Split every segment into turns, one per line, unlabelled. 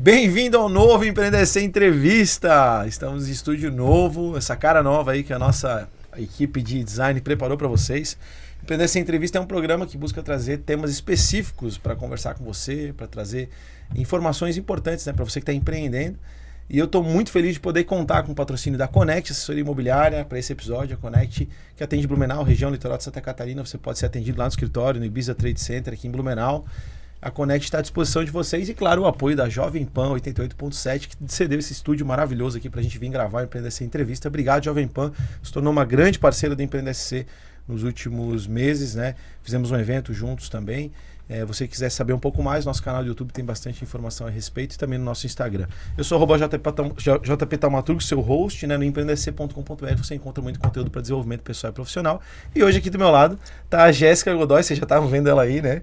Bem-vindo ao novo Empreender Sem Entrevista. Estamos em estúdio novo, essa cara nova aí que a nossa equipe de design preparou para vocês. Empreender Sem Entrevista é um programa que busca trazer temas específicos para conversar com você, para trazer informações importantes, né, para você que está empreendendo. E eu estou muito feliz de poder contar com o patrocínio da Connect, assessoria imobiliária, para esse episódio. A Connect, que atende Blumenau, região litoral de Santa Catarina. Você pode ser atendido lá no escritório, no Ibiza Trade Center, aqui em Blumenau. A Connect está à disposição de vocês e, claro, o apoio da Jovem Pan 88.7, que cedeu esse estúdio maravilhoso aqui para a gente vir gravar o Empreender SC Entrevista. Obrigado, Jovem Pan. Se tornou uma grande parceira do Empreender SC nos últimos meses, né? Fizemos um evento juntos também. Você quiser saber um pouco mais, nosso canal do YouTube tem bastante informação a respeito e também no nosso Instagram. Eu sou @JP Taumaturgo, seu host, né? No empreendesc.com.br você encontra muito conteúdo para desenvolvimento pessoal e profissional. E hoje aqui do meu lado está a Jéssica Godoy, vocês já estavam vendo ela aí, né?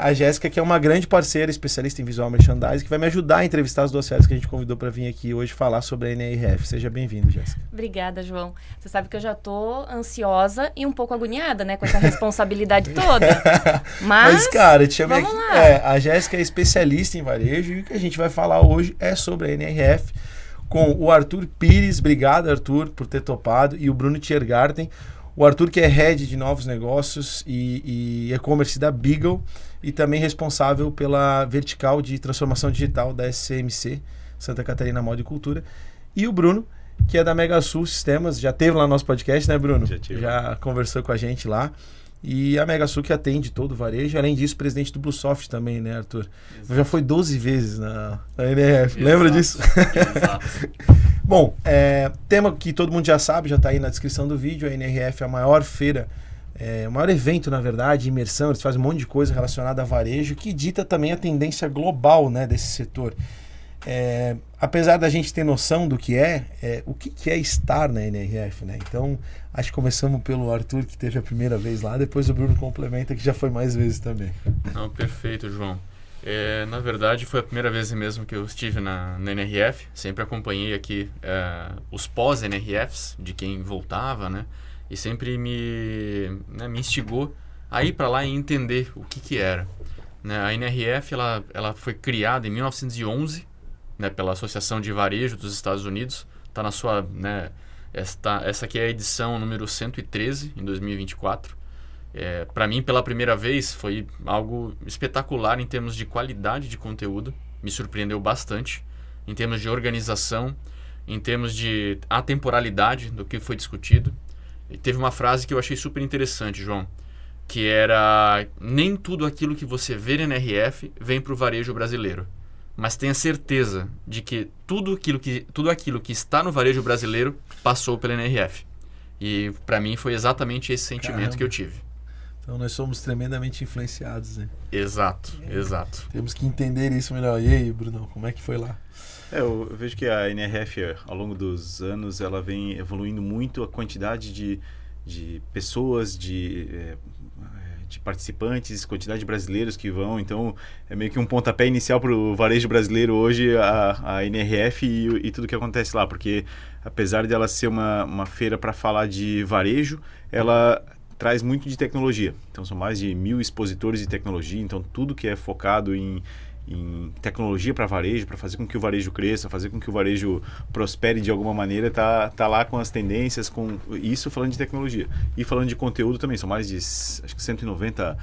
A Jéssica, que é uma grande parceira, especialista em visual merchandising, que vai me ajudar a entrevistar as duas férias que a gente convidou para vir aqui hoje falar sobre a NRF. Seja bem-vindo, Jéssica.
Obrigada, João. Você sabe que eu já estou ansiosa e um pouco agoniada, né? Com essa responsabilidade toda. Mas
cara, eu te chamei
vamos
aqui.
lá.
A Jéssica é especialista em varejo e o que a gente vai falar hoje é sobre a NRF com o Arthur Pires. Obrigado, Arthur, por ter topado, e o Bruno Tiergarten. O Arthur, que é head de novos negócios e e-commerce da Beagle e também responsável pela vertical de transformação digital da SCMC, Santa Catarina Moda e Cultura. E o Bruno, que é da Megasul Sistemas, já teve lá no nosso podcast, né, Bruno? Já conversou com a gente lá. E a Megasul que atende todo o varejo. Além disso, presidente do Bluesoft também, né, Arthur? Exato. Já foi 12 vezes na NRF. Exato. Lembra disso?
Exato.
Bom, tema que todo mundo já sabe, já está aí na descrição do vídeo. A NRF é a maior feira, o maior evento, na verdade, imersão. Eles fazem um monte de coisa relacionada a varejo, que dita também a tendência global, né, desse setor. Apesar da gente ter noção do que o que é estar na NRF, né? Então, acho que começamos pelo Arthur, que teve a primeira vez lá, depois o Bruno complementa, que já foi mais vezes também.
Não, perfeito, João. Na verdade, foi a primeira vez mesmo que eu estive na NRF. Sempre acompanhei aqui os pós-NRFs, de quem voltava, né? E sempre me instigou a ir para lá e entender o que era. Né? A NRF ela foi criada em 1911, né, pela Associação de Varejo dos Estados Unidos. Está na sua, né, essa aqui é a edição número 113 em 2024. Para mim, pela primeira vez, foi algo espetacular em termos de qualidade de conteúdo. Me surpreendeu bastante em termos de organização, em termos de atemporalidade do que foi discutido. E teve uma frase que eu achei super interessante, João, que era: nem tudo aquilo que você vê na NRF vem para o varejo brasileiro, mas tenha certeza de que tudo aquilo que está no varejo brasileiro passou pela NRF. E para mim foi exatamente esse sentimento que eu tive.
Então nós somos tremendamente influenciados, né?
Exato, exato.
Temos que entender isso melhor. E aí, Bruno, como é que foi lá?
Eu vejo que a NRF, ao longo dos anos, ela vem evoluindo muito a quantidade de pessoas, de participantes, quantidade de brasileiros que vão. Então, é meio que um pontapé inicial para o varejo brasileiro hoje, a NRF e tudo que acontece lá. Porque, apesar de ela ser uma feira para falar de varejo, ela traz muito de tecnologia. Então, são mais de 1.000 expositores de tecnologia. Então, tudo que é focado em tecnologia para varejo, para fazer com que o varejo cresça, fazer com que o varejo prospere de alguma maneira, tá lá com as tendências, com isso falando de tecnologia. E falando de conteúdo também, são mais de acho que 190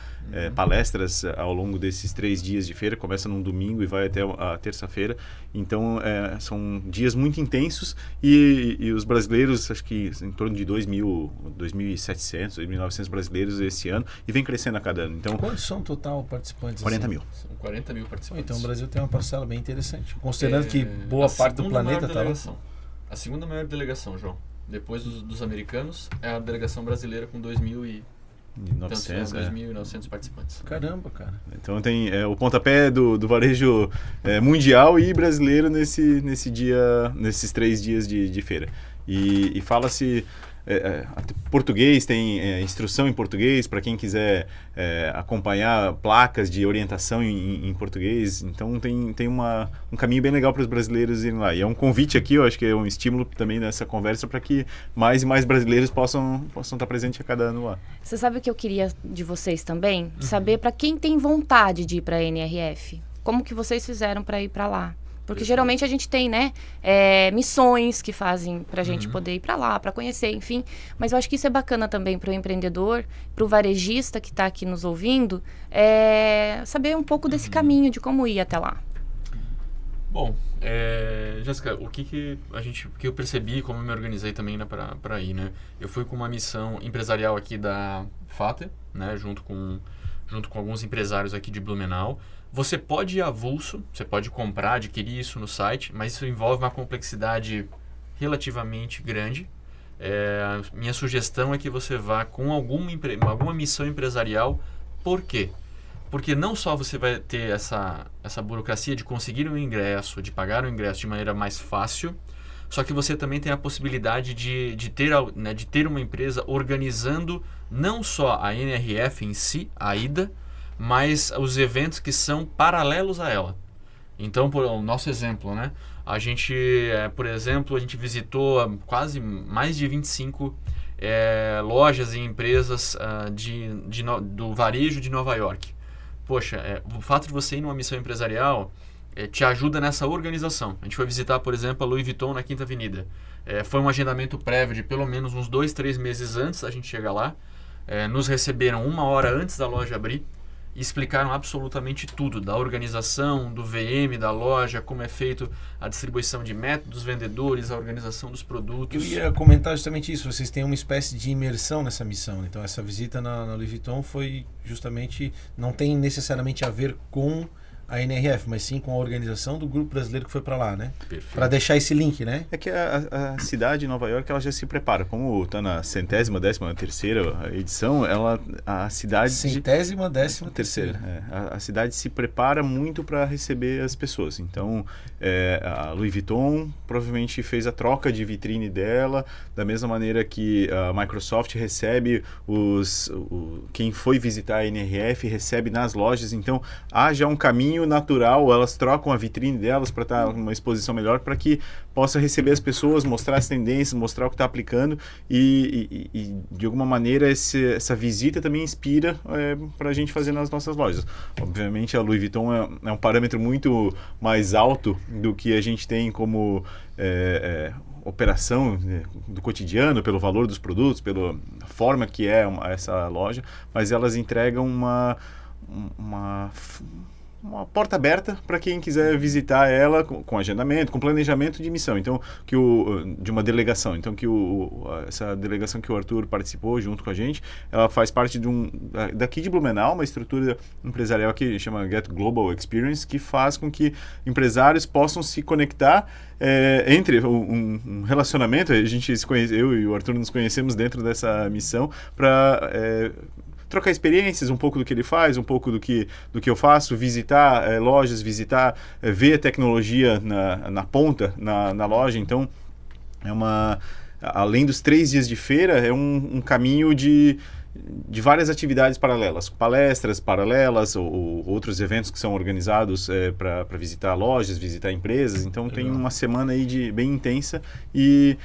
palestras ao longo desses 3 dias de feira, começa num domingo e vai até a terça-feira. Então, são dias muito intensos e os brasileiros, acho que em torno de 2.700, 2.900 brasileiros esse ano, e vem crescendo a cada ano. Então,
quantos são total participantes?
40 mil.
São 40 mil participantes.
Então o Brasil tem uma parcela bem interessante, considerando que boa parte do planeta está lá.
A segunda maior delegação, João, depois dos americanos, é a delegação brasileira com 2.900 participantes.
Caramba, cara.
Então tem o pontapé do varejo mundial e brasileiro nesses 3 dias de feira. E fala-se português, tem instrução em português para quem quiser acompanhar placas de orientação em português. Então tem um caminho bem legal para os brasileiros irem lá. E é um convite aqui, eu acho que é um estímulo também nessa conversa para que mais e mais brasileiros possam estar presentes a cada ano lá.
Você sabe o que eu queria de vocês também? Saber para quem tem vontade de ir para a NRF. Como que vocês fizeram para ir para lá? Porque geralmente a gente tem, né, missões que fazem pra gente poder ir pra lá, pra conhecer, enfim. Mas eu acho que isso é bacana também pro empreendedor, pro varejista que tá aqui nos ouvindo, saber um pouco desse caminho, de como ir até lá.
Bom, Jéssica, o que eu percebi, como eu me organizei também para ir, né? Eu fui com uma missão empresarial aqui da Fater, né? Junto com alguns empresários aqui de Blumenau. Você pode ir avulso, você pode comprar, adquirir isso no site, mas isso envolve uma complexidade relativamente grande. Minha sugestão é que você vá com alguma missão empresarial. Por quê? Porque não só você vai ter essa burocracia de conseguir um ingresso, de pagar o ingresso de maneira mais fácil, só que você também tem a possibilidade de ter uma empresa organizando não só a NRF em si, a ida, mas os eventos que são paralelos a ela. Então, por o nosso exemplo, né? A gente, por exemplo, a gente visitou quase mais de 25 lojas e empresas do varejo de Nova York. Poxa, o fato de você ir numa missão empresarial te ajuda nessa organização. A gente foi visitar, por exemplo, a Louis Vuitton na Quinta Avenida. Foi um agendamento prévio de pelo menos uns 2-3 meses antes da gente chegar lá. Nos receberam 1 hora antes da loja abrir e explicaram absolutamente tudo, da organização, do VM da loja, como é feito a distribuição de métodos dos vendedores, a organização dos produtos.
Eu ia comentar justamente isso, vocês têm uma espécie de imersão nessa missão, né? Então essa visita na Louis Vuitton foi justamente, não tem necessariamente a ver com a NRF, mas sim com a organização do grupo brasileiro que foi para lá, né? Para deixar esse link, né?
É que a cidade de Nova York, ela já se prepara. Como está na 113ª edição, a cidade...
113ª.
A cidade se prepara muito para receber as pessoas. Então, a Louis Vuitton provavelmente fez a troca de vitrine dela, da mesma maneira que a Microsoft recebe quem foi visitar a NRF, recebe nas lojas. Então, há já um caminho natural, elas trocam a vitrine delas para estar numa exposição melhor, para que possa receber as pessoas, mostrar as tendências, mostrar o que está aplicando e de alguma maneira essa visita também inspira para a gente fazer nas nossas lojas. Obviamente a Louis Vuitton é um parâmetro muito mais alto do que a gente tem como operação do cotidiano, pelo valor dos produtos, pela forma que é essa loja, mas elas entregam uma porta aberta para quem quiser visitar ela com agendamento, com planejamento de missão, então de uma delegação. Então essa delegação que o Arthur participou junto com a gente, ela faz parte daqui de Blumenau, uma estrutura empresarial que chama Get Global Experience, que faz com que empresários possam se conectar entre um relacionamento. A gente eu e o Arthur nos conhecemos dentro dessa missão para trocar experiências, um pouco do que ele faz, um pouco do que eu faço, visitar lojas, ver a tecnologia na ponta, na loja. Então, além dos 3 dias de feira, é um caminho de várias atividades paralelas, palestras paralelas ou outros eventos que são organizados para visitar lojas, visitar empresas. Então, tem uma semana aí bem intensa e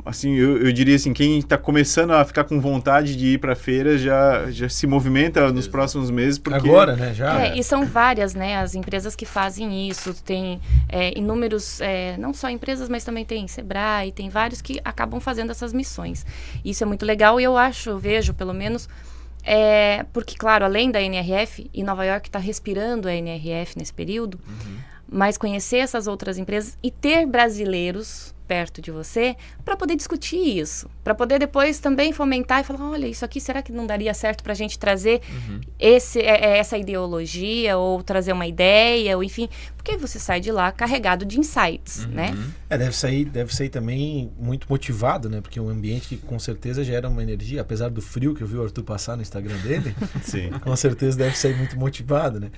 assim, eu diria assim, quem está começando a ficar com vontade de ir para a feira já se movimenta nos próximos meses. Porque...
Agora, né? Já.
E são várias, né, as empresas que fazem isso. Tem inúmeros, não só empresas, mas também tem Sebrae, tem vários que acabam fazendo essas missões. Isso é muito legal e eu vejo pelo menos, porque, claro, além da NRF, e Nova York está respirando a NRF nesse período, mas conhecer essas outras empresas e ter brasileiros perto de você para poder discutir isso, para poder depois também fomentar e falar, olha, isso aqui será que não daria certo para a gente trazer essa ideologia ou trazer uma ideia, ou enfim, porque você sai de lá carregado de insights, né?
Deve sair também muito motivado, né? Porque é um ambiente que com certeza gera uma energia, apesar do frio que eu vi o Arthur passar no Instagram dele,
sim,
com certeza deve sair muito motivado, né?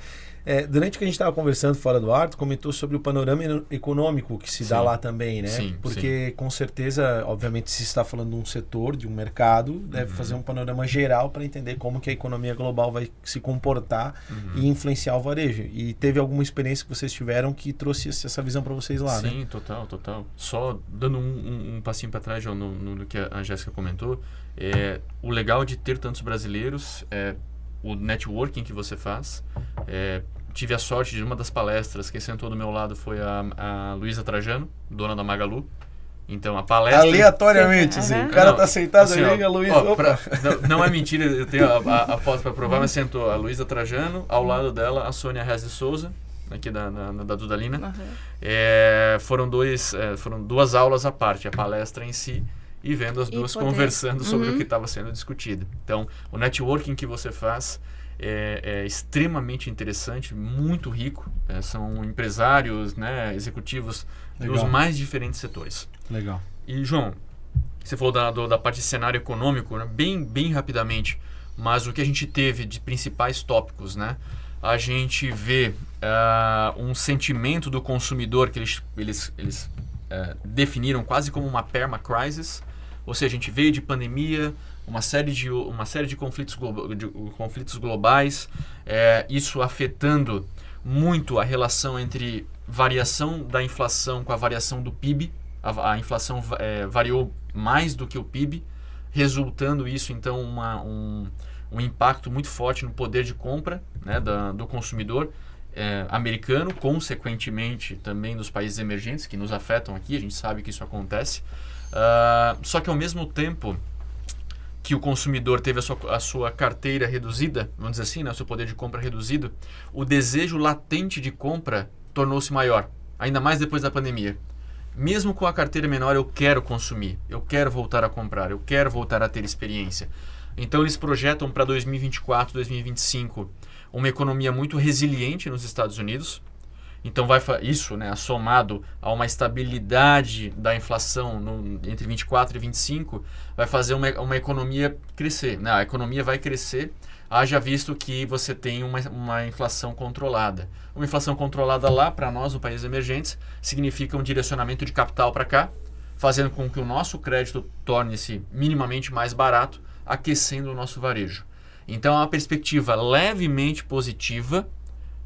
Durante o que a gente estava conversando fora do ar, tu comentou sobre o panorama econômico que se dá lá também, né?
Sim,
porque com certeza, obviamente, se está falando de um setor, de um mercado, deve fazer um panorama geral para entender como que a economia global vai se comportar e influenciar o varejo. E teve alguma experiência que vocês tiveram que trouxe essa visão para vocês lá, né?
Sim, total. Só dando um passinho para trás, João, no que a Jéssica comentou, o legal de ter tantos brasileiros o networking que você faz, tive a sorte de uma das palestras, quem sentou do meu lado foi a Luísa Trajano, dona da Magalu. Então, a palestra...
Aleatoriamente, assim. O cara tá sentado
assim,
ali, a Luísa...
Não é mentira, eu tenho a foto para provar, mas sentou a Luísa Trajano, ao lado dela a Sônia Reis de Souza, aqui da Dudalina. Foram duas aulas à parte, a palestra em si, e vendo as duas conversando sobre o que estava sendo discutido. Então, o networking que você faz é extremamente interessante, muito rico. São empresários, né, executivos dos mais diferentes setores.
Legal.
E, João, você falou da parte de cenário econômico, né, bem rapidamente, mas o que a gente teve de principais tópicos, né? A gente vê um sentimento do consumidor que eles definiram quase como uma perma-crisis, ou seja, a gente veio de pandemia, uma série de conflitos globais, isso afetando muito a relação entre variação da inflação com a variação do PIB. A inflação variou mais do que o PIB, resultando isso, então, um impacto muito forte no poder de compra, né, do consumidor americano, consequentemente também dos países emergentes que nos afetam aqui, a gente sabe que isso acontece. Só que ao mesmo tempo que o consumidor teve a sua carteira reduzida, vamos dizer assim, né, o seu poder de compra reduzido, o desejo latente de compra tornou-se maior, ainda mais depois da pandemia. Mesmo com a carteira menor, eu quero consumir, eu quero voltar a comprar, eu quero voltar a ter experiência. Então eles projetam para 2024, 2025 uma economia muito resiliente nos Estados Unidos. Então isso, né, somado a uma estabilidade da inflação entre 24 e 25, vai fazer uma economia crescer, né? A economia vai crescer, haja visto que você tem uma inflação controlada. Uma inflação controlada lá, para nós, no países emergentes, significa um direcionamento de capital para cá, fazendo com que o nosso crédito torne-se minimamente mais barato, aquecendo o nosso varejo. Então, é uma perspectiva levemente positiva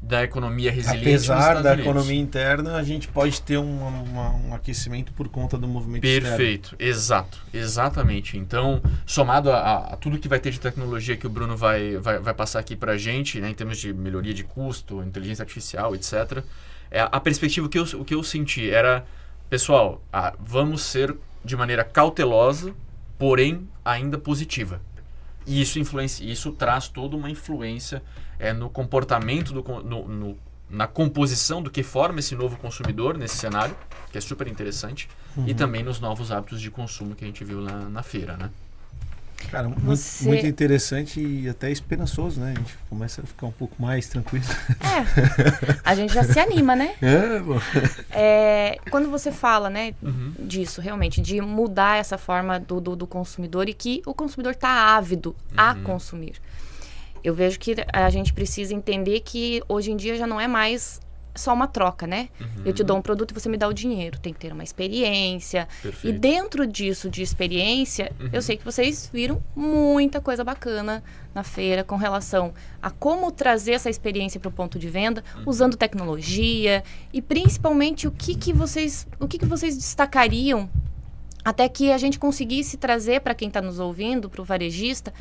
da economia resiliente nos Estados
Apesar da
Unidos.
economia interna, a gente pode ter um aquecimento por conta do movimento externo.
Perfeito, exatamente. Então, somado a tudo que vai ter de tecnologia que o Bruno vai passar aqui para a gente, né, em termos de melhoria de custo, inteligência artificial, etc., a perspectiva o que eu senti era, pessoal, vamos ser de maneira cautelosa, porém ainda positiva. E isso traz toda uma influência no comportamento, na composição do que forma esse novo consumidor nesse cenário, que é super interessante, e também nos novos hábitos de consumo que a gente viu na feira, né?
Cara, muito interessante e até esperançoso, né? A gente começa a ficar um pouco mais tranquilo.
A gente já se anima, né?
Bom.
Quando você fala, né, disso, realmente, de mudar essa forma do consumidor e que o consumidor está ávido a consumir. Eu vejo que a gente precisa entender que hoje em dia já não é mais só uma troca, né? Eu te dou um produto e você me dá o dinheiro. Tem que ter uma experiência.
Perfeito.
E dentro disso de experiência, eu sei que vocês viram muita coisa bacana na feira com relação a como trazer essa experiência para o ponto de venda, usando tecnologia e principalmente o que vocês destacariam até que a gente conseguisse trazer para quem está nos ouvindo, para o varejista,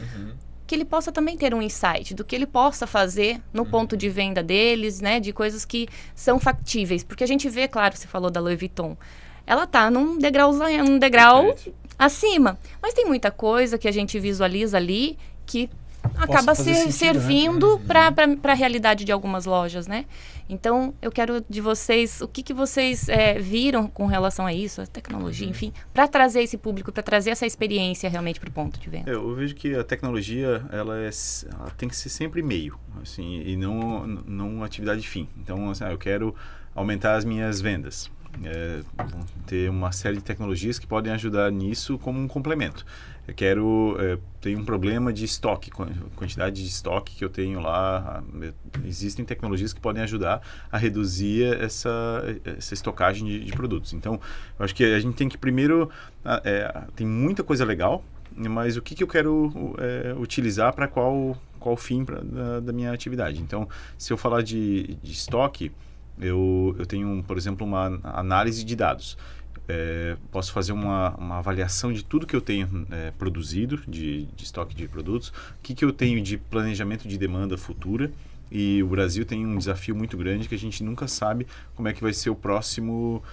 que ele possa também ter um insight do que ele possa fazer no ponto de venda deles, né? De coisas que são factíveis. Porque a gente vê, claro, você falou da Louis Vuitton, ela tá num degrau acima. Mas tem muita coisa que a gente visualiza ali que acaba servindo, né, para a realidade de algumas lojas, né? Então, eu quero de vocês, o que vocês viram com relação a isso, a tecnologia, enfim, para trazer esse público, para trazer essa experiência realmente para o ponto de venda.
Eu vejo que a tecnologia, ela tem que ser sempre meio, assim, e não atividade fim. Então, assim, eu quero aumentar as minhas vendas. Ter uma série de tecnologias que podem ajudar nisso como um complemento. Eu quero ter um problema de estoque, quantidade de estoque que eu tenho lá. Existem tecnologias que podem ajudar a reduzir essa estocagem de produtos. Então, eu acho que a gente tem que primeiro... tem muita coisa legal, mas o que eu quero utilizar para qual fim da minha atividade. Então, se eu falar de estoque, eu tenho, por exemplo, uma análise de dados. Posso fazer uma avaliação de tudo que eu tenho produzido, de estoque de produtos, o que eu tenho de planejamento de demanda futura, E o Brasil tem um desafio muito grande que a gente nunca sabe como é que vai ser o próximo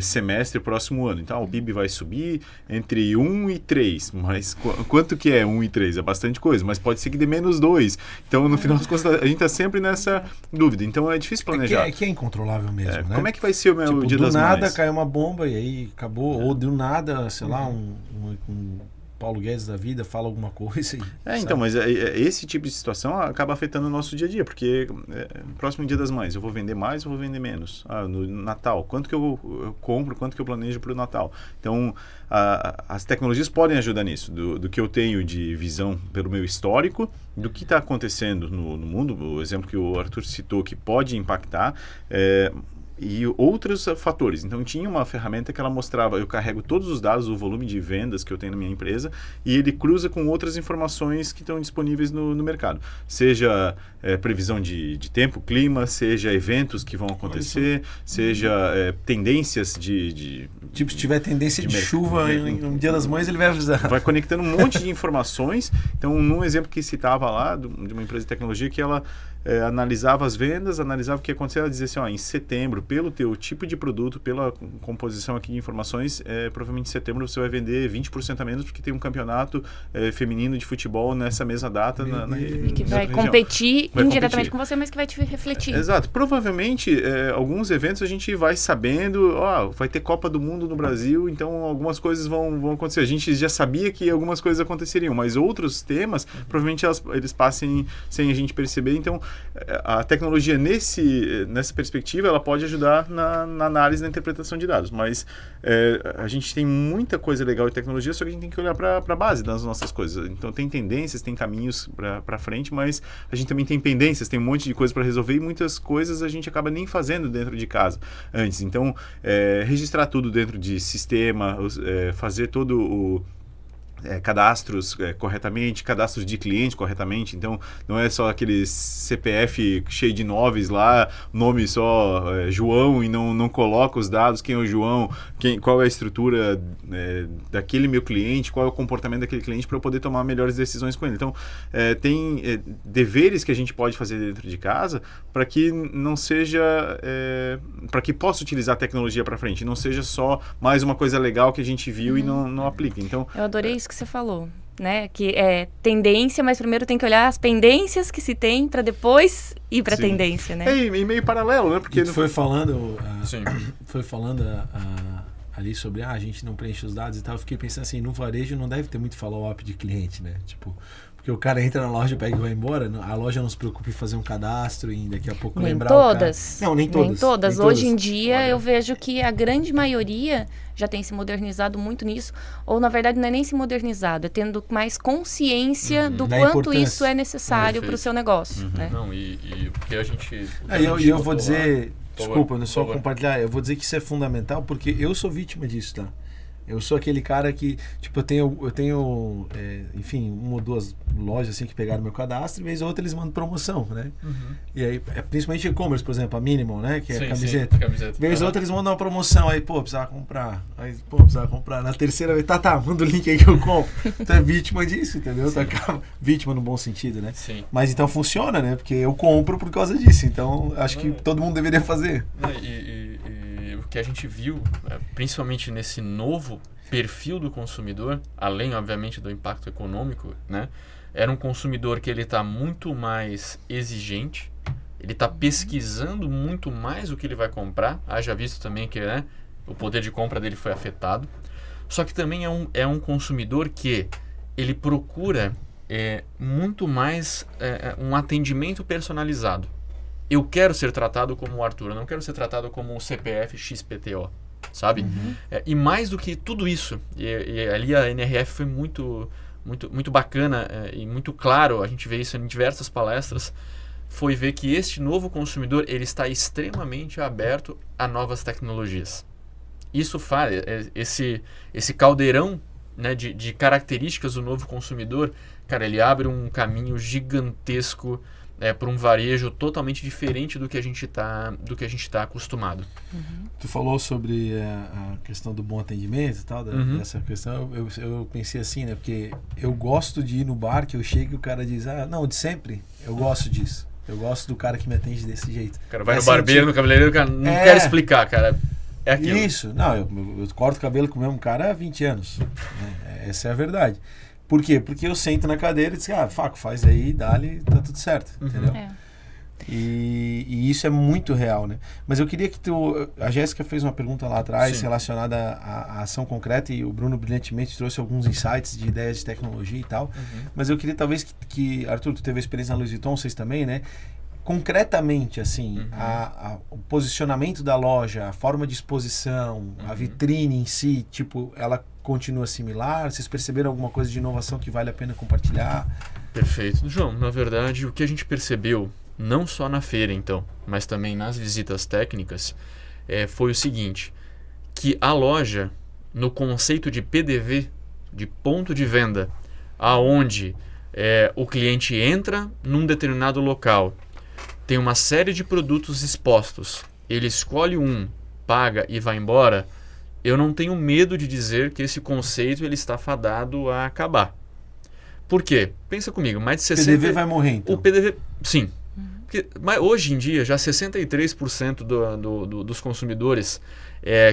semestre, o próximo ano. Então, o PIB vai subir entre 1 e 3, mas quanto que é 1 e 3? É bastante coisa, mas pode ser que dê menos 2. Então, no final das contas, a gente está sempre nessa dúvida. Então, é difícil planejar.
Que é incontrolável mesmo, né?
Como é que vai ser o Dia das Mães?
Do nada caiu uma bomba e aí acabou. Ou do nada, sei lá, um Paulo Guedes da vida fala alguma coisa.
Então, mas esse tipo de situação acaba afetando o nosso dia a dia, porque próximo Dia das Mães, eu vou vender mais ou vou vender menos? No Natal, quanto que eu compro, quanto que eu planejo para o Natal? Então, as tecnologias podem ajudar nisso, do que eu tenho de visão pelo meu histórico, do que está acontecendo no mundo, o exemplo que o Arthur citou, que pode impactar, e outros fatores. Então, tinha uma ferramenta que ela mostrava, eu carrego todos os dados, o volume de vendas que eu tenho na minha empresa, e ele cruza com outras informações que estão disponíveis no mercado. Seja previsão de tempo, clima, seja eventos que vão acontecer, seja tendências de
tipo, se tiver tendência de chuva no Dia das Mães, ele vai avisar.
Vai conectando um monte de informações. Então, num exemplo que citava lá, de uma empresa de tecnologia, que ela analisava as vendas, analisava o que acontecia, ela dizia assim, em setembro, pelo teu tipo de produto, pela composição aqui de informações, provavelmente em setembro você vai vender 20% a menos, porque tem um campeonato feminino de futebol nessa mesma data.
E que vai competir indiretamente com você, mas que vai te refletir.
Exato. Provavelmente, alguns eventos a gente vai sabendo, vai ter Copa do Mundo no Brasil, então algumas coisas vão acontecer. A gente já sabia que algumas coisas aconteceriam, mas outros temas, provavelmente eles passem sem a gente perceber. Então, a tecnologia nessa perspectiva, ela pode ajudar na análise, na interpretação de dados, mas a gente tem muita coisa legal de tecnologia, só que a gente tem que olhar para a base das nossas coisas. Então, tem tendências, tem caminhos para frente, mas a gente também tem pendências, tem um monte de coisa para resolver e muitas coisas a gente acaba nem fazendo dentro de casa antes. Então, registrar tudo dentro de sistema, fazer todo o cadastros corretamente, cadastros de cliente corretamente, então não é só aquele CPF cheio de noves lá, nome só João e não coloca os dados, quem é o João, qual é a estrutura daquele meu cliente, qual é o comportamento daquele cliente para eu poder tomar melhores decisões com ele. Então, tem deveres que a gente pode fazer dentro de casa para que não seja, para que possa utilizar a tecnologia para frente, não seja só mais uma coisa legal que a gente viu e não aplica. Então,
eu adorei isso que você falou, né? Que é tendência, mas primeiro tem que olhar as pendências que se tem para depois ir para a tendência, né?
E meio paralelo, né? Porque
foi falando ali sobre a gente não preenche os dados e tal. Eu fiquei pensando assim, no varejo não deve ter muito follow-up de cliente, né? Tipo, porque o cara entra na loja, pega e vai embora, a loja não se preocupa em fazer um cadastro e daqui a pouco
nem
lembrar
todas.
Não, nem todas.
Nem todas. Hoje em dia eu vejo que a grande maioria já tem se modernizado muito nisso, ou na verdade não é nem se modernizado, é tendo mais consciência do quanto isso é necessário para o seu negócio. Né?
Não, e porque a gente...
eu vou dizer, desculpa, só compartilhar, eu vou dizer que isso é fundamental, porque eu sou vítima disso, tá? Eu sou aquele cara que, tipo, eu tenho enfim, uma ou duas lojas assim que pegaram meu cadastro e vez ou outra eles mandam promoção, né? E aí, principalmente e-commerce, por exemplo, a Minimal, né? Que é a camiseta. Vez ou outra eles mandam uma promoção, aí, precisava comprar. Na terceira vez, manda o link aí que eu compro. Tu é vítima disso, entendeu? Tu acaba vítima no bom sentido, né?
Sim.
Mas então funciona, né? Porque eu compro por causa disso. Então, acho que todo mundo deveria fazer.
O que a gente viu, principalmente nesse novo perfil do consumidor, além, obviamente, do impacto econômico, né? Era um consumidor que ele está muito mais exigente, ele está pesquisando muito mais o que ele vai comprar, haja visto também que o poder de compra dele foi afetado, só que também é um consumidor que ele procura muito mais um atendimento personalizado. Eu quero ser tratado como o Arthur, eu não quero ser tratado como o CPF XPTO, sabe? E mais do que tudo isso, e ali a NRF foi muito bacana e muito claro, a gente vê isso em diversas palestras, foi ver que este novo consumidor ele está extremamente aberto a novas tecnologias. Isso faz, esse caldeirão, né, de características do novo consumidor, cara, ele abre um caminho gigantesco para um varejo totalmente diferente do que a gente tá acostumado.
Tu falou sobre a questão do bom atendimento e tal, dessa questão. Eu pensei assim, né? Porque eu gosto de ir no bar que eu chego e o cara diz, não, de sempre, eu gosto disso. Eu gosto do cara que me atende desse jeito.
O cara vai
É
no barbeiro, no cabeleireiro, o cara não quer explicar, cara. É aquilo.
Isso. Não, eu corto cabelo com o mesmo cara há 20 anos. Né? Essa é a verdade. Por quê? Porque eu sento na cadeira e digo, Faco, faz aí, dá-lhe, tá tudo certo. Entendeu? E isso é muito real, né? Mas eu queria que a Jéssica fez uma pergunta lá atrás relacionada à ação concreta e o Bruno brilhantemente trouxe alguns insights de ideias de tecnologia e tal. Mas eu queria talvez que Arthur, tu teve a experiência na Louis Vuitton, vocês também, né? Concretamente, assim, o posicionamento da loja, a forma de exposição, a vitrine em si, tipo, ela continua similar? Vocês perceberam alguma coisa de inovação que vale a pena compartilhar?
Perfeito. João, na verdade, o que a gente percebeu, não só na feira, então, mas também nas visitas técnicas, foi o seguinte, que a loja, no conceito de PDV, de ponto de venda, aonde o cliente entra num determinado local, tem uma série de produtos expostos, ele escolhe um, paga e vai embora, eu não tenho medo de dizer que esse conceito ele está fadado a acabar. Por quê? Pensa comigo, mais de 60%...
O PDV vai morrer, então?
O PDV, sim. Mas hoje em dia, já 63% dos consumidores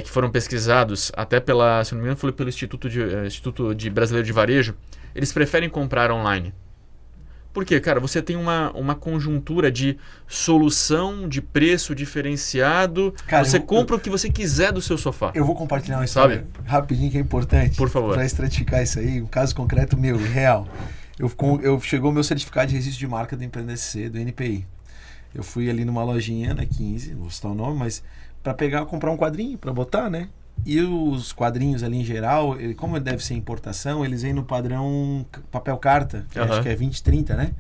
que foram pesquisados, até pela, se não me engano, foi pelo Instituto de Brasileiro de Varejo, eles preferem comprar online. Por quê? Cara, você tem uma conjuntura de solução, de preço diferenciado. Cara, você compra o que você quiser do seu sofá.
Eu vou compartilhar uma história rapidinho que é importante.
Por favor.
Para estratificar isso aí, um caso concreto meu, real. Chegou o meu certificado de registro de marca do Empreender SC, do NPI. Eu fui ali numa lojinha, na 15, não vou citar o nome, mas para comprar um quadrinho, para botar, né? E os quadrinhos ali em geral, como deve ser importação, eles vêm no padrão papel carta, que acho que é 20/30, né?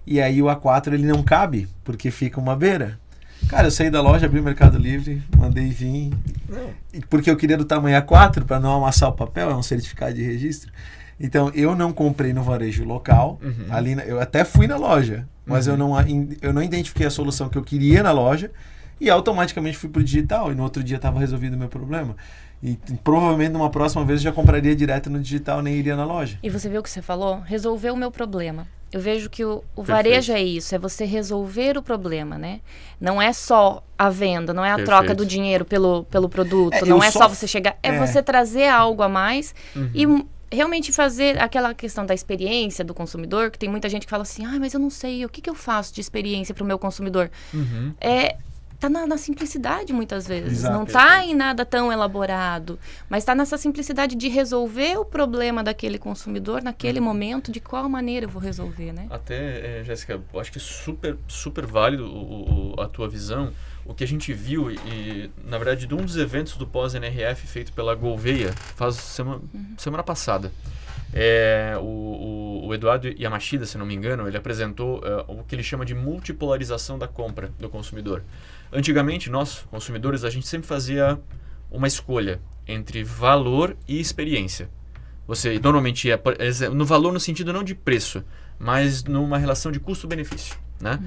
E aí o A4 ele não cabe, porque fica uma beira. Cara, eu saí da loja, abri o Mercado Livre, mandei vir, porque eu queria do tamanho A4 para não amassar o papel, é um certificado de registro. Então, eu não comprei no varejo local, ali eu até fui na loja, mas eu não identifiquei a solução que eu queria na loja e automaticamente fui pro digital e no outro dia estava resolvido o meu problema. E provavelmente numa próxima vez eu já compraria direto no digital, nem iria na loja.
E você viu o que você falou? Resolver o meu problema. Eu vejo que o varejo é isso, é você resolver o problema, né? Não é só a venda, não é a troca do dinheiro pelo produto, não é só você chegar... É você trazer algo a mais e realmente fazer aquela questão da experiência do consumidor, que tem muita gente que fala assim, mas eu não sei, o que eu faço de experiência para o meu consumidor? Tá na simplicidade muitas vezes. Exato, não tá em nada tão elaborado, mas tá nessa simplicidade de resolver o problema daquele consumidor naquele momento, de qual maneira eu vou resolver, né?
Até, Jéssica, eu acho que super, super válido a tua visão. O que a gente viu, e na verdade, de um dos eventos do pós-NRF feito pela Gouveia, faz semana passada, o Eduardo Yamashita, se não me engano, ele apresentou o que ele chama de multipolarização da compra do consumidor. Antigamente, nós, consumidores, a gente sempre fazia uma escolha entre valor e experiência. Você normalmente ia no valor no sentido não de preço, mas numa relação de custo-benefício, né?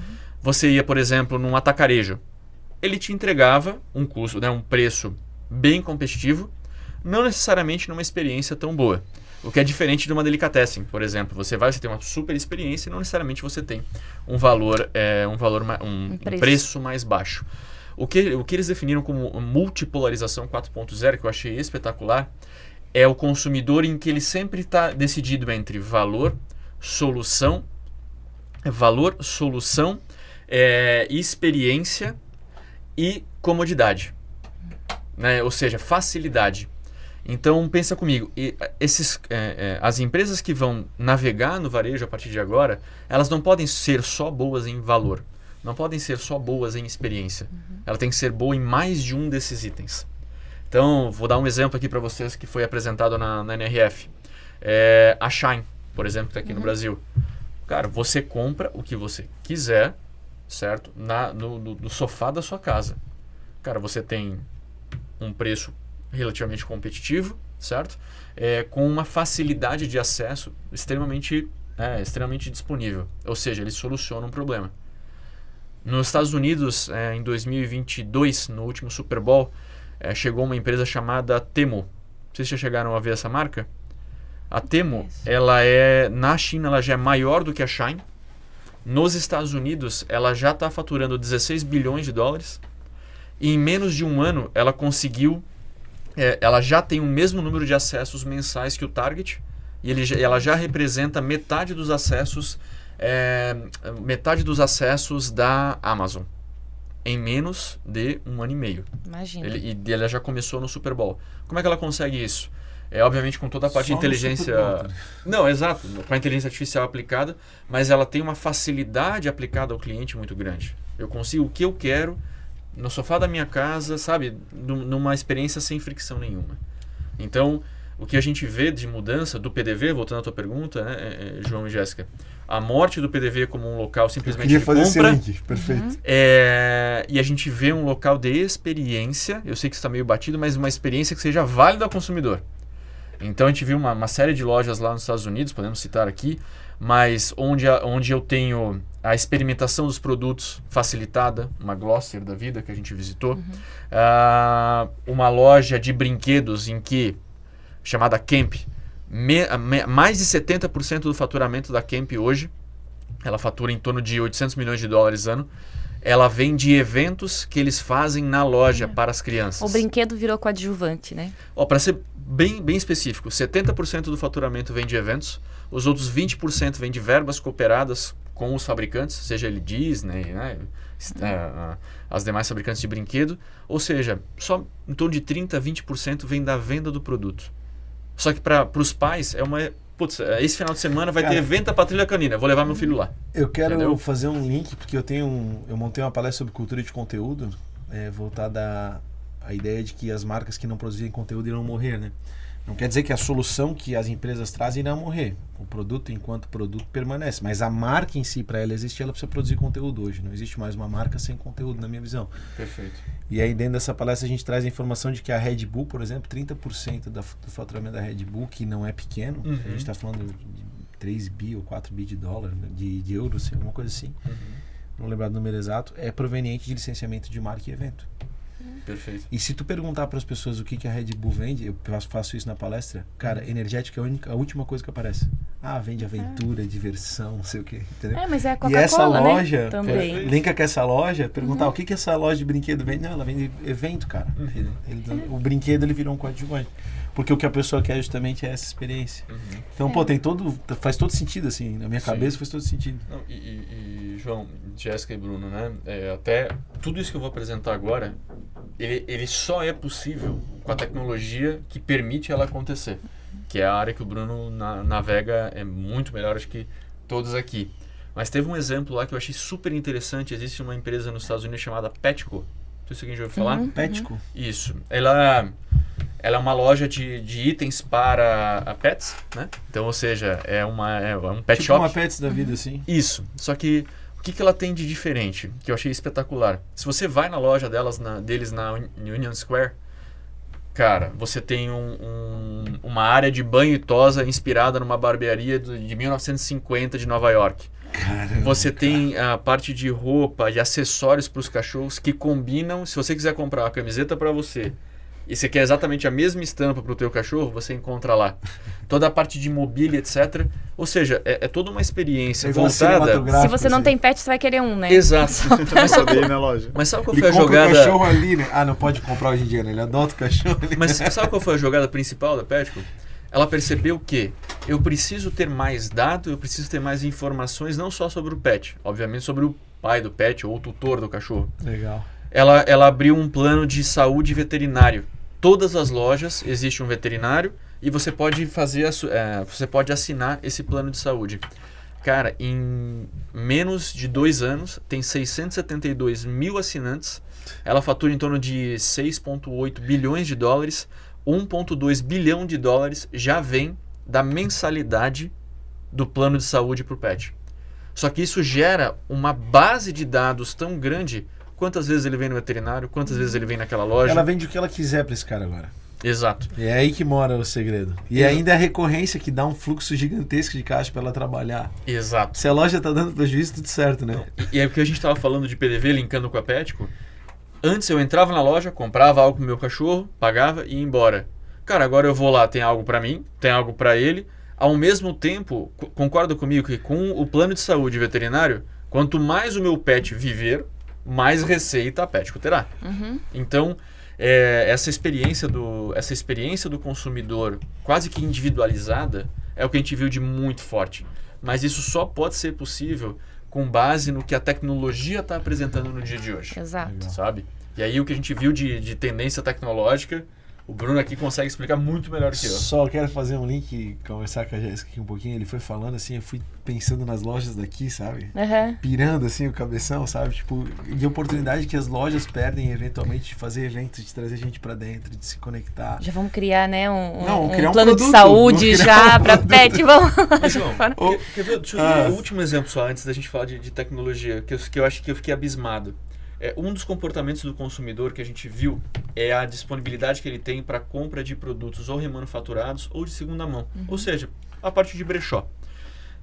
Você ia, por exemplo, num atacarejo. Ele te entregava um custo, né, um preço bem competitivo, não necessariamente numa experiência tão boa. O que é diferente de uma delicatessen, por exemplo. Você tem uma super experiência e não necessariamente você tem um preço mais baixo. O que eles definiram como multipolarização 4.0, que eu achei espetacular, é o consumidor em que ele sempre está decidido entre valor, solução, experiência e comodidade, né? Ou seja, facilidade. Então, pensa comigo, as empresas que vão navegar no varejo a partir de agora, elas não podem ser só boas em valor, não podem ser só boas em experiência. Ela tem que ser boa em mais de um desses itens. Então, vou dar um exemplo aqui para vocês que foi apresentado na NRF. A Shine, por exemplo, que está aqui no Brasil. Cara, você compra o que você quiser, certo? No sofá da sua casa. Cara, você tem um preço relativamente competitivo, certo? Com uma facilidade de acesso extremamente disponível. Ou seja, ele soluciona um problema. Nos Estados Unidos, em 2022, no último Super Bowl, chegou uma empresa chamada Temu. Vocês já chegaram a ver essa marca? A Temu, na China, ela já é maior do que a Shine. Nos Estados Unidos, ela já está faturando 16 bilhões de dólares. E em menos de um ano, ela conseguiu... ela já tem o mesmo número de acessos mensais que o Target. E ela já representa metade dos acessos da Amazon. Em menos de um ano e meio.
Imagina.
E ela já começou no Super Bowl. Como é que ela consegue isso? Obviamente com toda a parte
Só
de inteligência...
no Super Bowl,
Não, exato. Com a inteligência artificial aplicada, mas ela tem uma facilidade aplicada ao cliente muito grande. Eu consigo o que eu quero no sofá da minha casa, sabe? Numa experiência sem fricção nenhuma. Então, o que a gente vê de mudança do PDV, voltando à tua pergunta, né, João e Jéssica, a morte do PDV como um local simplesmente de compra.
Esse link, perfeito.
E a gente vê um local de experiência, eu sei que isso está meio batido, mas uma experiência que seja válida ao consumidor. Então a gente viu uma série de lojas lá nos Estados Unidos, podemos citar aqui, mas onde eu tenho a experimentação dos produtos facilitada, uma Gloster da vida que a gente visitou, uma loja de brinquedos chamada Camp, mais de 70% do faturamento da Camp hoje, ela fatura em torno de 800 milhões de dólares ano, ela vem de eventos que eles fazem na loja para as crianças.
O brinquedo virou coadjuvante, né?
Para ser bem específico, 70% do faturamento vem de eventos, os outros 20% vem de verbas cooperadas com os fabricantes, seja ele Disney, né, as demais fabricantes de brinquedo, ou seja, só em torno de 30% a 20% vem da venda do produto. Só que para os pais putz, esse final de semana vai ter evento da Patrulha Canina, vou levar meu filho lá.
Eu quero fazer um link, porque eu montei uma palestra sobre cultura de conteúdo, voltada à ideia de que as marcas que não produzirem conteúdo irão morrer, né? Não quer dizer que a solução que as empresas trazem irá morrer. O produto, enquanto produto, permanece. Mas a marca em si, para ela existir, ela precisa produzir conteúdo hoje. Não existe mais uma marca sem conteúdo, na minha visão.
Perfeito.
E aí, dentro dessa palestra, a gente traz a informação de que a Red Bull, por exemplo, 30% do faturamento da Red Bull, que não é pequeno, a gente está falando de 3 bi ou 4 bi de dólar, de euros, alguma coisa assim, não lembrar do número exato, é proveniente de licenciamento de marca e evento.
Perfeito.
E se tu perguntar para as pessoas o que a Red Bull vende, eu faço isso na palestra, cara, energética é a última coisa que aparece. Vende aventura, diversão, não sei o que, entendeu?
Mas é a Coca-Cola,
e essa loja,
né? Também.
linka com essa loja, perguntar o que essa loja de brinquedo vende? Não, ela vende evento, cara. O brinquedo ele virou um coadjuvante. Porque o que a pessoa quer justamente é essa experiência. Então, faz todo sentido, assim, na minha cabeça faz todo sentido.
Não, e João, Jéssica e Bruno, né? Até tudo isso que eu vou apresentar agora, ele só é possível com a tecnologia que permite ela acontecer. Que é a área que o Bruno navega muito melhor, acho que todos aqui. Mas teve um exemplo lá que eu achei super interessante. Existe uma empresa nos Estados Unidos chamada Petco. Não sei se alguém já ouviu falar.
Petco?
Isso. Ela é uma loja de itens para pets, né? Então, ou seja, é um pet shop.
Uma Pets da vida, assim.
Isso. Só que o que ela tem de diferente, que eu achei espetacular? Se você vai na loja deles na Union Square, cara, você tem uma área de banho e tosa inspirada numa barbearia de 1950 de Nova York.
Caramba,
você tem a parte de roupa e acessórios para os cachorros que combinam. Se você quiser comprar uma camiseta para você e você quer exatamente a mesma estampa para o teu cachorro, você encontra lá. Toda a parte de mobília, etc. Ou seja, é toda uma experiência voltada...
Se você não tem pet, você vai querer um, né?
Exato.
Mas
sabe qual
ele
foi a jogada...
o cachorro ali, né? Não pode comprar hoje em dia, né? Ele adota o cachorro ali.
Mas sabe qual foi a jogada principal da Petco? Ela percebeu que eu preciso ter mais dados, eu preciso ter mais informações, não só sobre o pet, obviamente sobre o pai do pet ou o tutor do cachorro.
Legal.
Ela abriu um plano de saúde veterinário. Todas as lojas existe um veterinário e você pode você pode assinar esse plano de saúde. Cara, em menos de 2 anos, tem 672 mil assinantes. Ela fatura em torno de 6,8 bilhões de dólares. 1,2 bilhão de dólares já vem da mensalidade do plano de saúde para o pet. Só que isso gera uma base de dados tão grande. Quantas vezes ele vem no veterinário, quantas vezes ele vem naquela loja.
Ela vende o que ela quiser para esse cara agora.
Exato.
E é aí que mora o segredo. E ainda é a recorrência que dá um fluxo gigantesco de caixa para ela trabalhar.
Exato.
Se a loja está dando prejuízo, tudo certo, né?
E é o que a gente estava falando de PDV, linkando com a Petco. Antes eu entrava na loja, comprava algo pro meu cachorro, pagava e ia embora. Cara, agora eu vou lá, tem algo para mim, tem algo para ele. Ao mesmo tempo, concorda comigo que com o plano de saúde veterinário, quanto mais o meu pet viver, mais receita a Petco terá. Então, essa experiência do consumidor quase que individualizada é o que a gente viu de muito forte. Mas isso só pode ser possível com base no que a tecnologia está apresentando no dia de hoje.
Exato.
Sabe? E aí o que a gente viu de tendência tecnológica, o Bruno aqui consegue explicar muito melhor que eu.
Só quero fazer um link, conversar com a Jéssica aqui um pouquinho. Ele foi falando assim, eu fui pensando nas lojas daqui, sabe? Pirando assim o cabeção, sabe? Tipo, de oportunidade que as lojas perdem eventualmente de fazer eventos, de trazer gente pra dentro, de se conectar.
Já vamos criar, né, um
criar
plano
produto,
de saúde já para pet. Vamos.
Mas, João, quer ver? Deixa eu dar um último exemplo só, antes da gente falar de tecnologia, que eu acho que eu fiquei abismado. Um dos comportamentos do consumidor que a gente viu é a disponibilidade que ele tem para compra de produtos ou remanufaturados ou de segunda mão. Ou seja, a partir de brechó.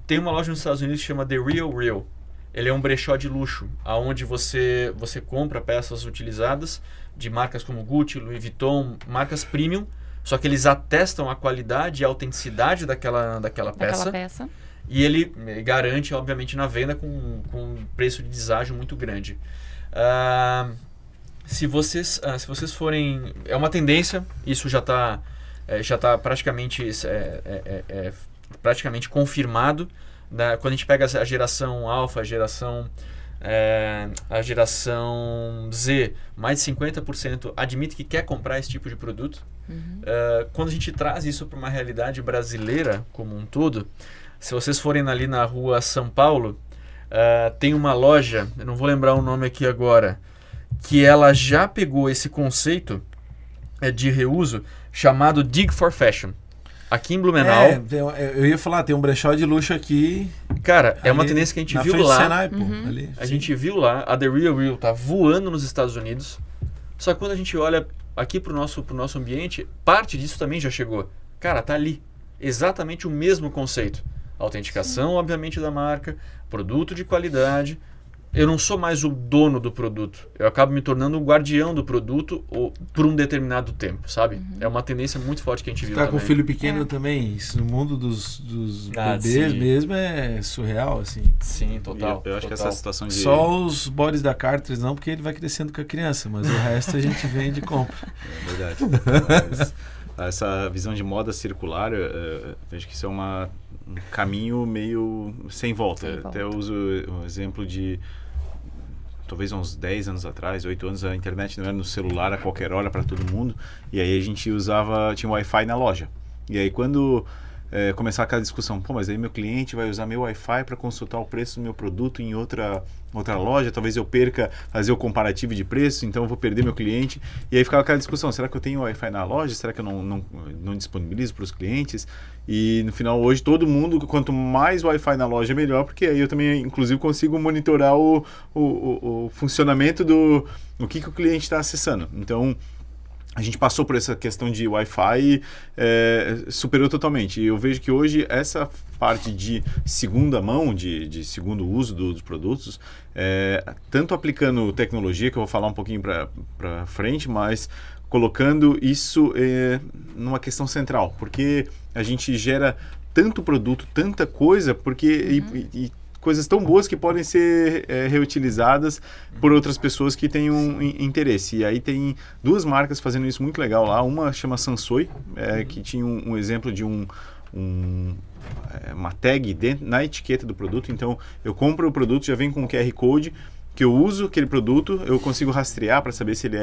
Tem uma loja nos Estados Unidos que chama The Real Real. Ele é um brechó de luxo, onde você compra peças utilizadas de marcas como Gucci, Louis Vuitton, marcas premium, só que eles atestam a qualidade e a autenticidade daquela peça. E ele garante, obviamente, na venda com um preço de deságio muito grande. Se vocês forem... É uma tendência, isso já está praticamente confirmado. Quando a gente pega a geração alfa, a geração Z, mais de 50% admite que quer comprar esse tipo de produto. Quando a gente traz isso para uma realidade brasileira como um todo, se vocês forem ali na rua São Paulo, tem uma loja, eu não vou lembrar o nome aqui agora, que ela já pegou esse conceito de reuso chamado Dig for Fashion. Aqui em Blumenau.
Eu ia falar, tem um brechó de luxo aqui.
Cara, é uma tendência que a gente viu lá.
Senai, pô, ali,
a gente viu lá, a The Real Real tá voando nos Estados Unidos. Só que quando a gente olha aqui pro nosso ambiente, parte disso também já chegou. Cara, tá ali. Exatamente o mesmo conceito. Autenticação, obviamente, da marca, produto de qualidade. Eu não sou mais o dono do produto. Eu acabo me tornando o guardião do produto por um determinado tempo, sabe? É uma tendência muito forte que a gente viu também.
Tá com filho pequeno também. Isso no mundo dos bebês mesmo é surreal, assim.
Sim, total.
Eu acho que essa situação de...
Só os bodes da Cartres não, porque ele vai crescendo com a criança, mas o resto a gente vende e compra.
É verdade. Essa visão de moda circular, eu vejo que isso é um caminho meio sem volta. Até eu uso o exemplo de talvez uns 10 anos atrás, 8 anos, a internet não era no celular a qualquer hora para todo mundo, e aí a gente tinha Wi-Fi na loja. E aí quando começar aquela discussão, mas aí meu cliente vai usar meu Wi-Fi para consultar o preço do meu produto em outra loja, talvez eu perca fazer o comparativo de preço, então eu vou perder meu cliente. E aí ficava aquela discussão, será que eu tenho Wi-Fi na loja? Será que eu não disponibilizo para os clientes? E no final, hoje, todo mundo, quanto mais Wi-Fi na loja, melhor, porque aí eu também, inclusive, consigo monitorar o funcionamento o que o cliente está acessando. Então, a gente passou por essa questão de Wi-Fi e superou totalmente. E eu vejo que hoje essa parte de segunda mão, de segundo uso dos produtos, tanto aplicando tecnologia, que eu vou falar um pouquinho para frente, mas colocando isso numa questão central. Porque a gente gera tanto produto, tanta coisa, porque... coisas tão boas que podem ser reutilizadas por outras pessoas que têm um interesse. E aí tem duas marcas fazendo isso muito legal lá. Uma chama Sansoi, que tinha um exemplo de uma tag na etiqueta do produto. Então, eu compro o produto, já vem com um QR Code, que eu uso aquele produto, eu consigo rastrear para saber se ele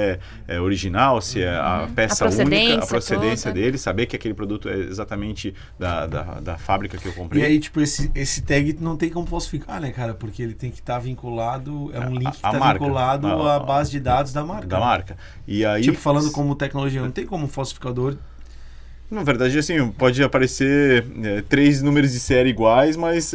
é original, se é a peça única, a procedência dele, saber que aquele produto é exatamente da fábrica que eu comprei.
E aí, tipo, esse tag não tem como falsificar, né, cara? Porque ele tem que estar vinculado, é um link que está vinculado à base de dados da marca.
Da marca. E aí,
tipo, falando como tecnologia, não tem como falsificador...
Na verdade, assim, pode aparecer 3 números de série iguais, mas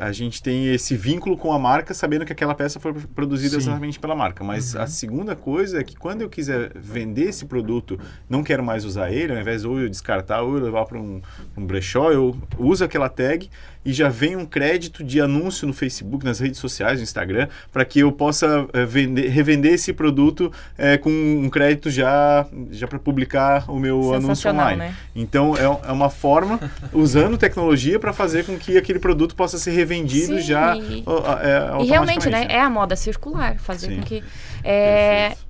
a gente tem esse vínculo com a marca, sabendo que aquela peça foi produzida exatamente pela marca. Mas a segunda coisa é que quando eu quiser vender esse produto, não quero mais usar ele, ao invés de ou eu descartar ou eu levar para um brechó, eu uso aquela tag e já vem um crédito de anúncio no Facebook, nas redes sociais, no Instagram, para que eu possa revender esse produto com um crédito já para publicar o meu anúncio online.
Né?
Então, é uma forma, usando tecnologia para fazer com que aquele produto possa ser revendido já
e realmente, né, é a moda circular, fazer com que...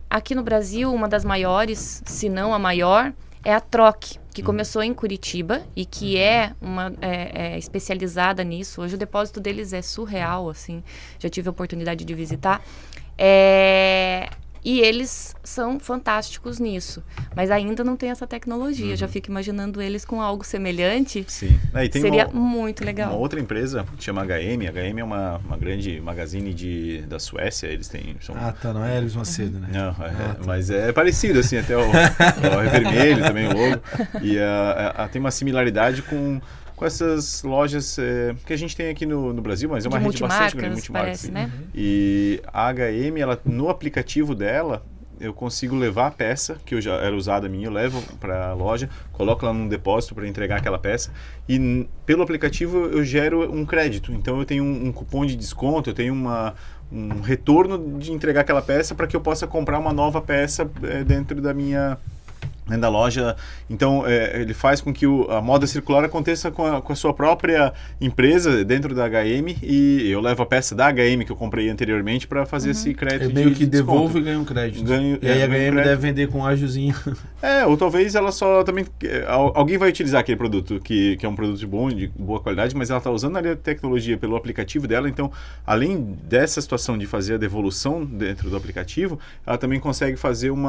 aqui no Brasil, uma das maiores, se não a maior, é a Troc, que começou em Curitiba e que é especializada nisso. Hoje o depósito deles é surreal, assim. Já tive a oportunidade de visitar. E eles são fantásticos nisso. Mas ainda não tem essa tecnologia. Já fico imaginando eles com algo semelhante.
Sim. E tem
seria muito legal.
Uma outra empresa que chama HM. A HM é uma grande magazine da Suécia. Eles têm...
não é Elis Macedo, né?
Não, mas é parecido, assim, até o vermelho também, o logo. E tem uma similaridade com essas lojas que a gente tem aqui no Brasil, mas é uma rede bastante grande, multimarcas.
Parece, né?
E a HM, no aplicativo dela, eu consigo levar a peça, que já era usada minha, eu levo para a loja, coloco lá num depósito para entregar aquela peça e pelo aplicativo eu gero um crédito. Então eu tenho um cupom de desconto, eu tenho um retorno de entregar aquela peça para que eu possa comprar uma nova peça dentro da minha... da loja. Então, ele faz com que a moda circular aconteça com a sua própria empresa dentro da HM e eu levo a peça da HM que eu comprei anteriormente para fazer esse crédito.
Eu meio que devolvo e ganho um crédito. E aí a HM deve vender com um ágiozinho.
Ou talvez ela só também... Alguém vai utilizar aquele produto que é um produto bom, de boa qualidade, mas ela está usando ali a tecnologia pelo aplicativo dela, então, além dessa situação de fazer a devolução dentro do aplicativo, ela também consegue fazer um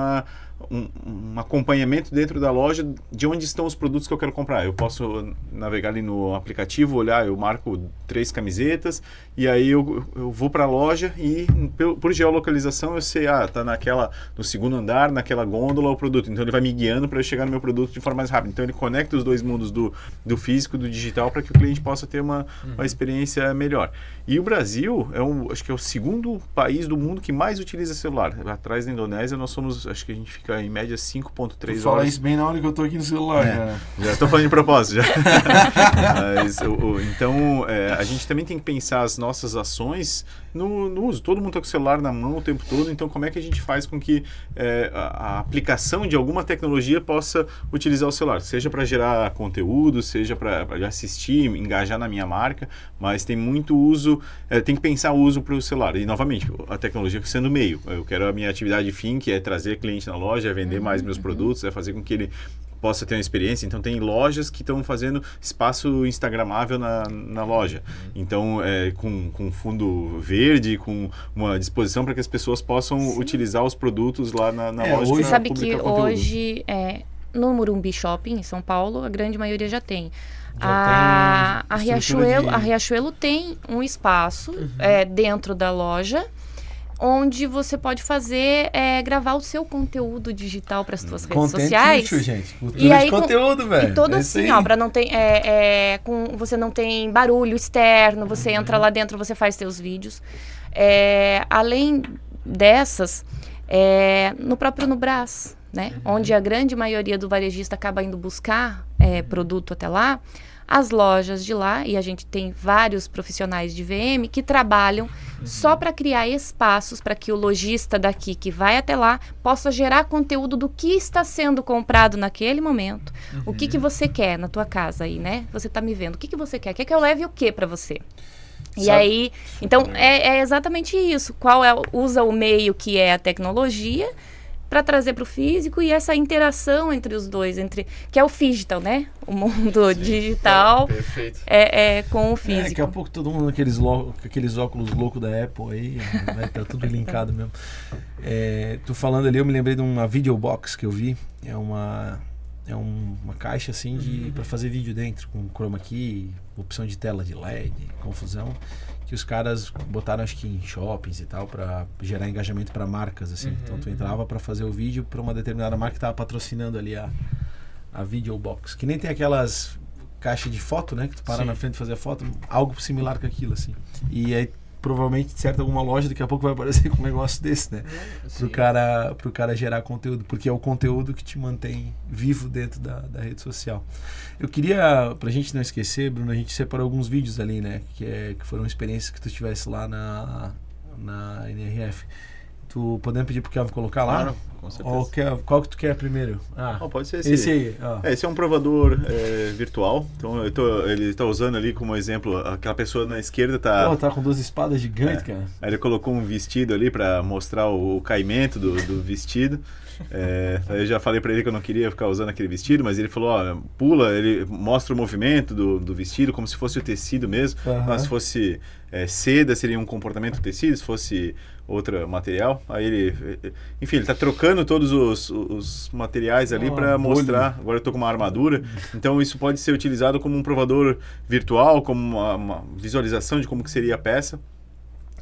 acompanhamento dentro da loja de onde estão os produtos que eu quero comprar. Eu posso navegar ali no aplicativo, olhar, eu marco 3 camisetas e aí eu vou para a loja e por geolocalização eu sei, tá no segundo andar, naquela gôndola o produto. Então ele vai me guiando para eu chegar no meu produto de forma mais rápida. Então ele conecta os dois mundos do físico e do digital para que o cliente possa ter uma experiência melhor. E o Brasil acho que é o segundo país do mundo que mais utiliza celular. Atrás da Indonésia nós somos, acho que a gente fica em média 5.3 horas.
Fala isso bem na hora que eu tô aqui no celular, cara.
Já estou falando de propósito. Mas, então, a gente também tem que pensar as nossas ações no uso. Todo mundo está com o celular na mão o tempo todo, então como é que a gente faz com que a aplicação de alguma tecnologia possa utilizar o celular? Seja para gerar conteúdo, seja para assistir, engajar na minha marca, mas tem muito uso, tem que pensar o uso para o celular. E, novamente, a tecnologia sendo meio. Eu quero a minha atividade fim, que é trazer cliente na loja, é vender mais meus produtos, é fazer com que ele possa ter uma experiência. Então tem lojas que estão fazendo espaço instagramável na loja. Então com fundo verde, com uma disposição para que as pessoas possam utilizar os produtos lá na loja.
Você sabe que hoje no Morumbi Shopping, em São Paulo, a grande maioria já tem. A Riachuelo tem um espaço dentro da loja onde você pode fazer, gravar o seu conteúdo digital para as suas redes sociais.
Útil, gente. Cultura de conteúdo, velho.
E todo assim, para não ter, você não tem barulho externo, você entra lá dentro, você faz seus vídeos. Além dessas, no próprio Nubras, né? Onde a grande maioria do varejista acaba indo buscar produto até lá, as lojas de lá, e a gente tem vários profissionais de VM que trabalham só para criar espaços para que o lojista daqui que vai até lá possa gerar conteúdo do que está sendo comprado naquele momento. O que você quer na tua casa aí, né? Você está me vendo. O que você quer? Quer que eu leve o que para você? E aí, então, é exatamente isso. Usa o meio que é a tecnologia para trazer para o físico e essa interação entre os dois, que é o digital, né? O mundo digital com o físico.
Daqui a pouco todo mundo aqueles óculos loucos da Apple aí, vai estar tudo linkado mesmo. Tu falando ali, eu me lembrei de uma videobox que eu vi, é uma caixa assim para fazer vídeo dentro, com chroma key, opção de tela de LED, confusão, que os caras botaram acho que em shoppings e tal para gerar engajamento para marcas assim. Então tu entrava para fazer o vídeo para uma determinada marca que estava patrocinando ali a videobox, que nem tem aquelas caixas de foto, né, que tu para na frente de fazer a foto, algo similar com aquilo assim. E aí provavelmente, certo, alguma loja daqui a pouco vai aparecer com um negócio desse, né? Pro cara gerar conteúdo, porque é o conteúdo que te mantém vivo dentro da rede social. Eu queria, pra gente não esquecer, Bruno, a gente separou alguns vídeos ali, né? Que foram experiências que tu tivesse lá na NRF. Tu podemos pedir pro Kelvin colocar lá?
Claro, com certeza.
Qual que tu quer primeiro?
Pode ser esse.
Esse aí, ó.
Esse é um provador virtual. Então ele tá usando ali como exemplo, aquela pessoa na esquerda tá...
Pô, tá com 2 espadas gigantes, cara.
Aí ele colocou um vestido ali para mostrar o caimento do vestido. Aí eu já falei para ele que eu não queria ficar usando aquele vestido, mas ele falou, ó, pula, ele mostra o movimento do vestido como se fosse o tecido mesmo. Mas se fosse seda, seria um comportamento do tecido, se fosse outro material. Aí ele tá trocando todos os materiais ali para mostrar. Agora eu tô com uma armadura, então isso pode ser utilizado como um provador virtual, como uma visualização de como que seria a peça.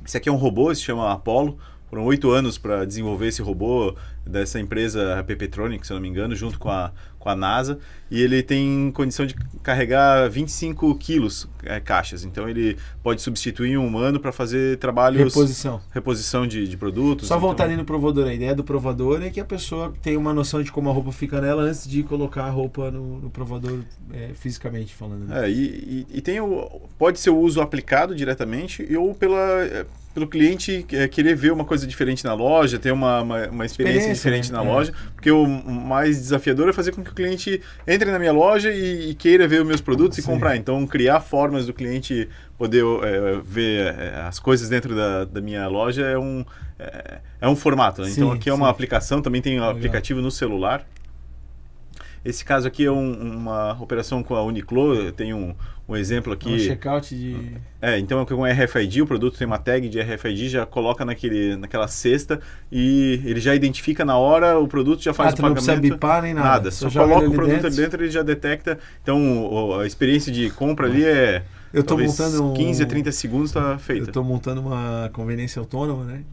Esse aqui é um robô, se chama Apollo. Foram 8 anos para desenvolver esse robô dessa empresa Pepetronic, se eu não me engano, junto com a NASA. E ele tem condição de carregar 25 quilos caixas. Então ele pode substituir um humano para fazer trabalhos... Reposição de produtos.
Só voltar ali no provador. A ideia do provador é que a pessoa tenha uma noção de como a roupa fica nela antes de colocar a roupa no provador, fisicamente falando. Né?
E tem pode ser o uso aplicado diretamente ou pelo cliente querer ver uma coisa diferente na loja, ter uma experiência diferente na loja, porque o mais desafiador é fazer com que o cliente entre na minha loja e queira ver os meus produtos e comprar. Então, criar formas do cliente poder ver as coisas dentro da minha loja é um formato. Né? Então, aqui é uma aplicação, também tem um aplicativo no celular. Esse caso aqui é uma operação com a Uniqlo, tem um exemplo aqui.
Um checkout de...
então com RFID, o produto tem uma tag de RFID, já coloca naquela cesta e ele já identifica na hora o produto, já faz o pagamento.
Não precisa bipar nem nada.
Só coloca o produto ali dentro, ele já detecta. Então a experiência de compra ali
eu tô montando
15 a 30 segundos está feita.
Eu estou montando uma conveniência autônoma, né?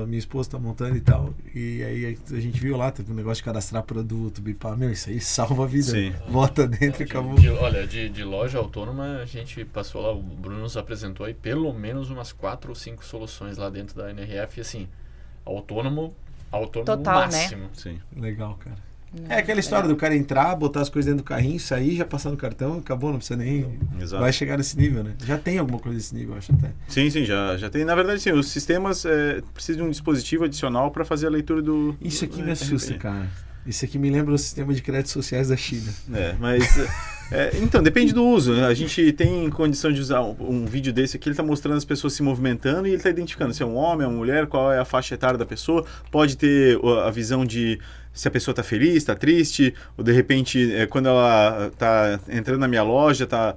Minha esposa está montando e tal. E aí a gente viu lá, teve um negócio de cadastrar produto, bipar. Isso aí salva a vida.
Sim.
Bota dentro e acabou.
De loja autônoma, a gente passou lá, o Bruno nos apresentou aí pelo menos umas 4 ou 5 soluções lá dentro da NRF, e assim, autônomo
total,
máximo.
Né?
Sim.
Legal, cara. Aquela história do cara entrar, botar as coisas dentro do carrinho, sair, já passar no cartão, acabou, não precisa nem...
Exato.
Vai chegar nesse nível, né? Já tem alguma coisa desse nível, eu acho até.
Sim, já tem. Na verdade, sim, os sistemas precisam de um dispositivo adicional para fazer a leitura do...
Isso aqui me assusta, cara. Isso aqui me lembra o sistema de créditos sociais da China.
Mas... então, depende do uso. A gente tem condição de usar um vídeo desse aqui, ele está mostrando as pessoas se movimentando e ele está identificando se é um homem, é uma mulher, qual é a faixa etária da pessoa. Pode ter a visão de se a pessoa está feliz, está triste, ou de repente, quando ela está entrando na minha loja, está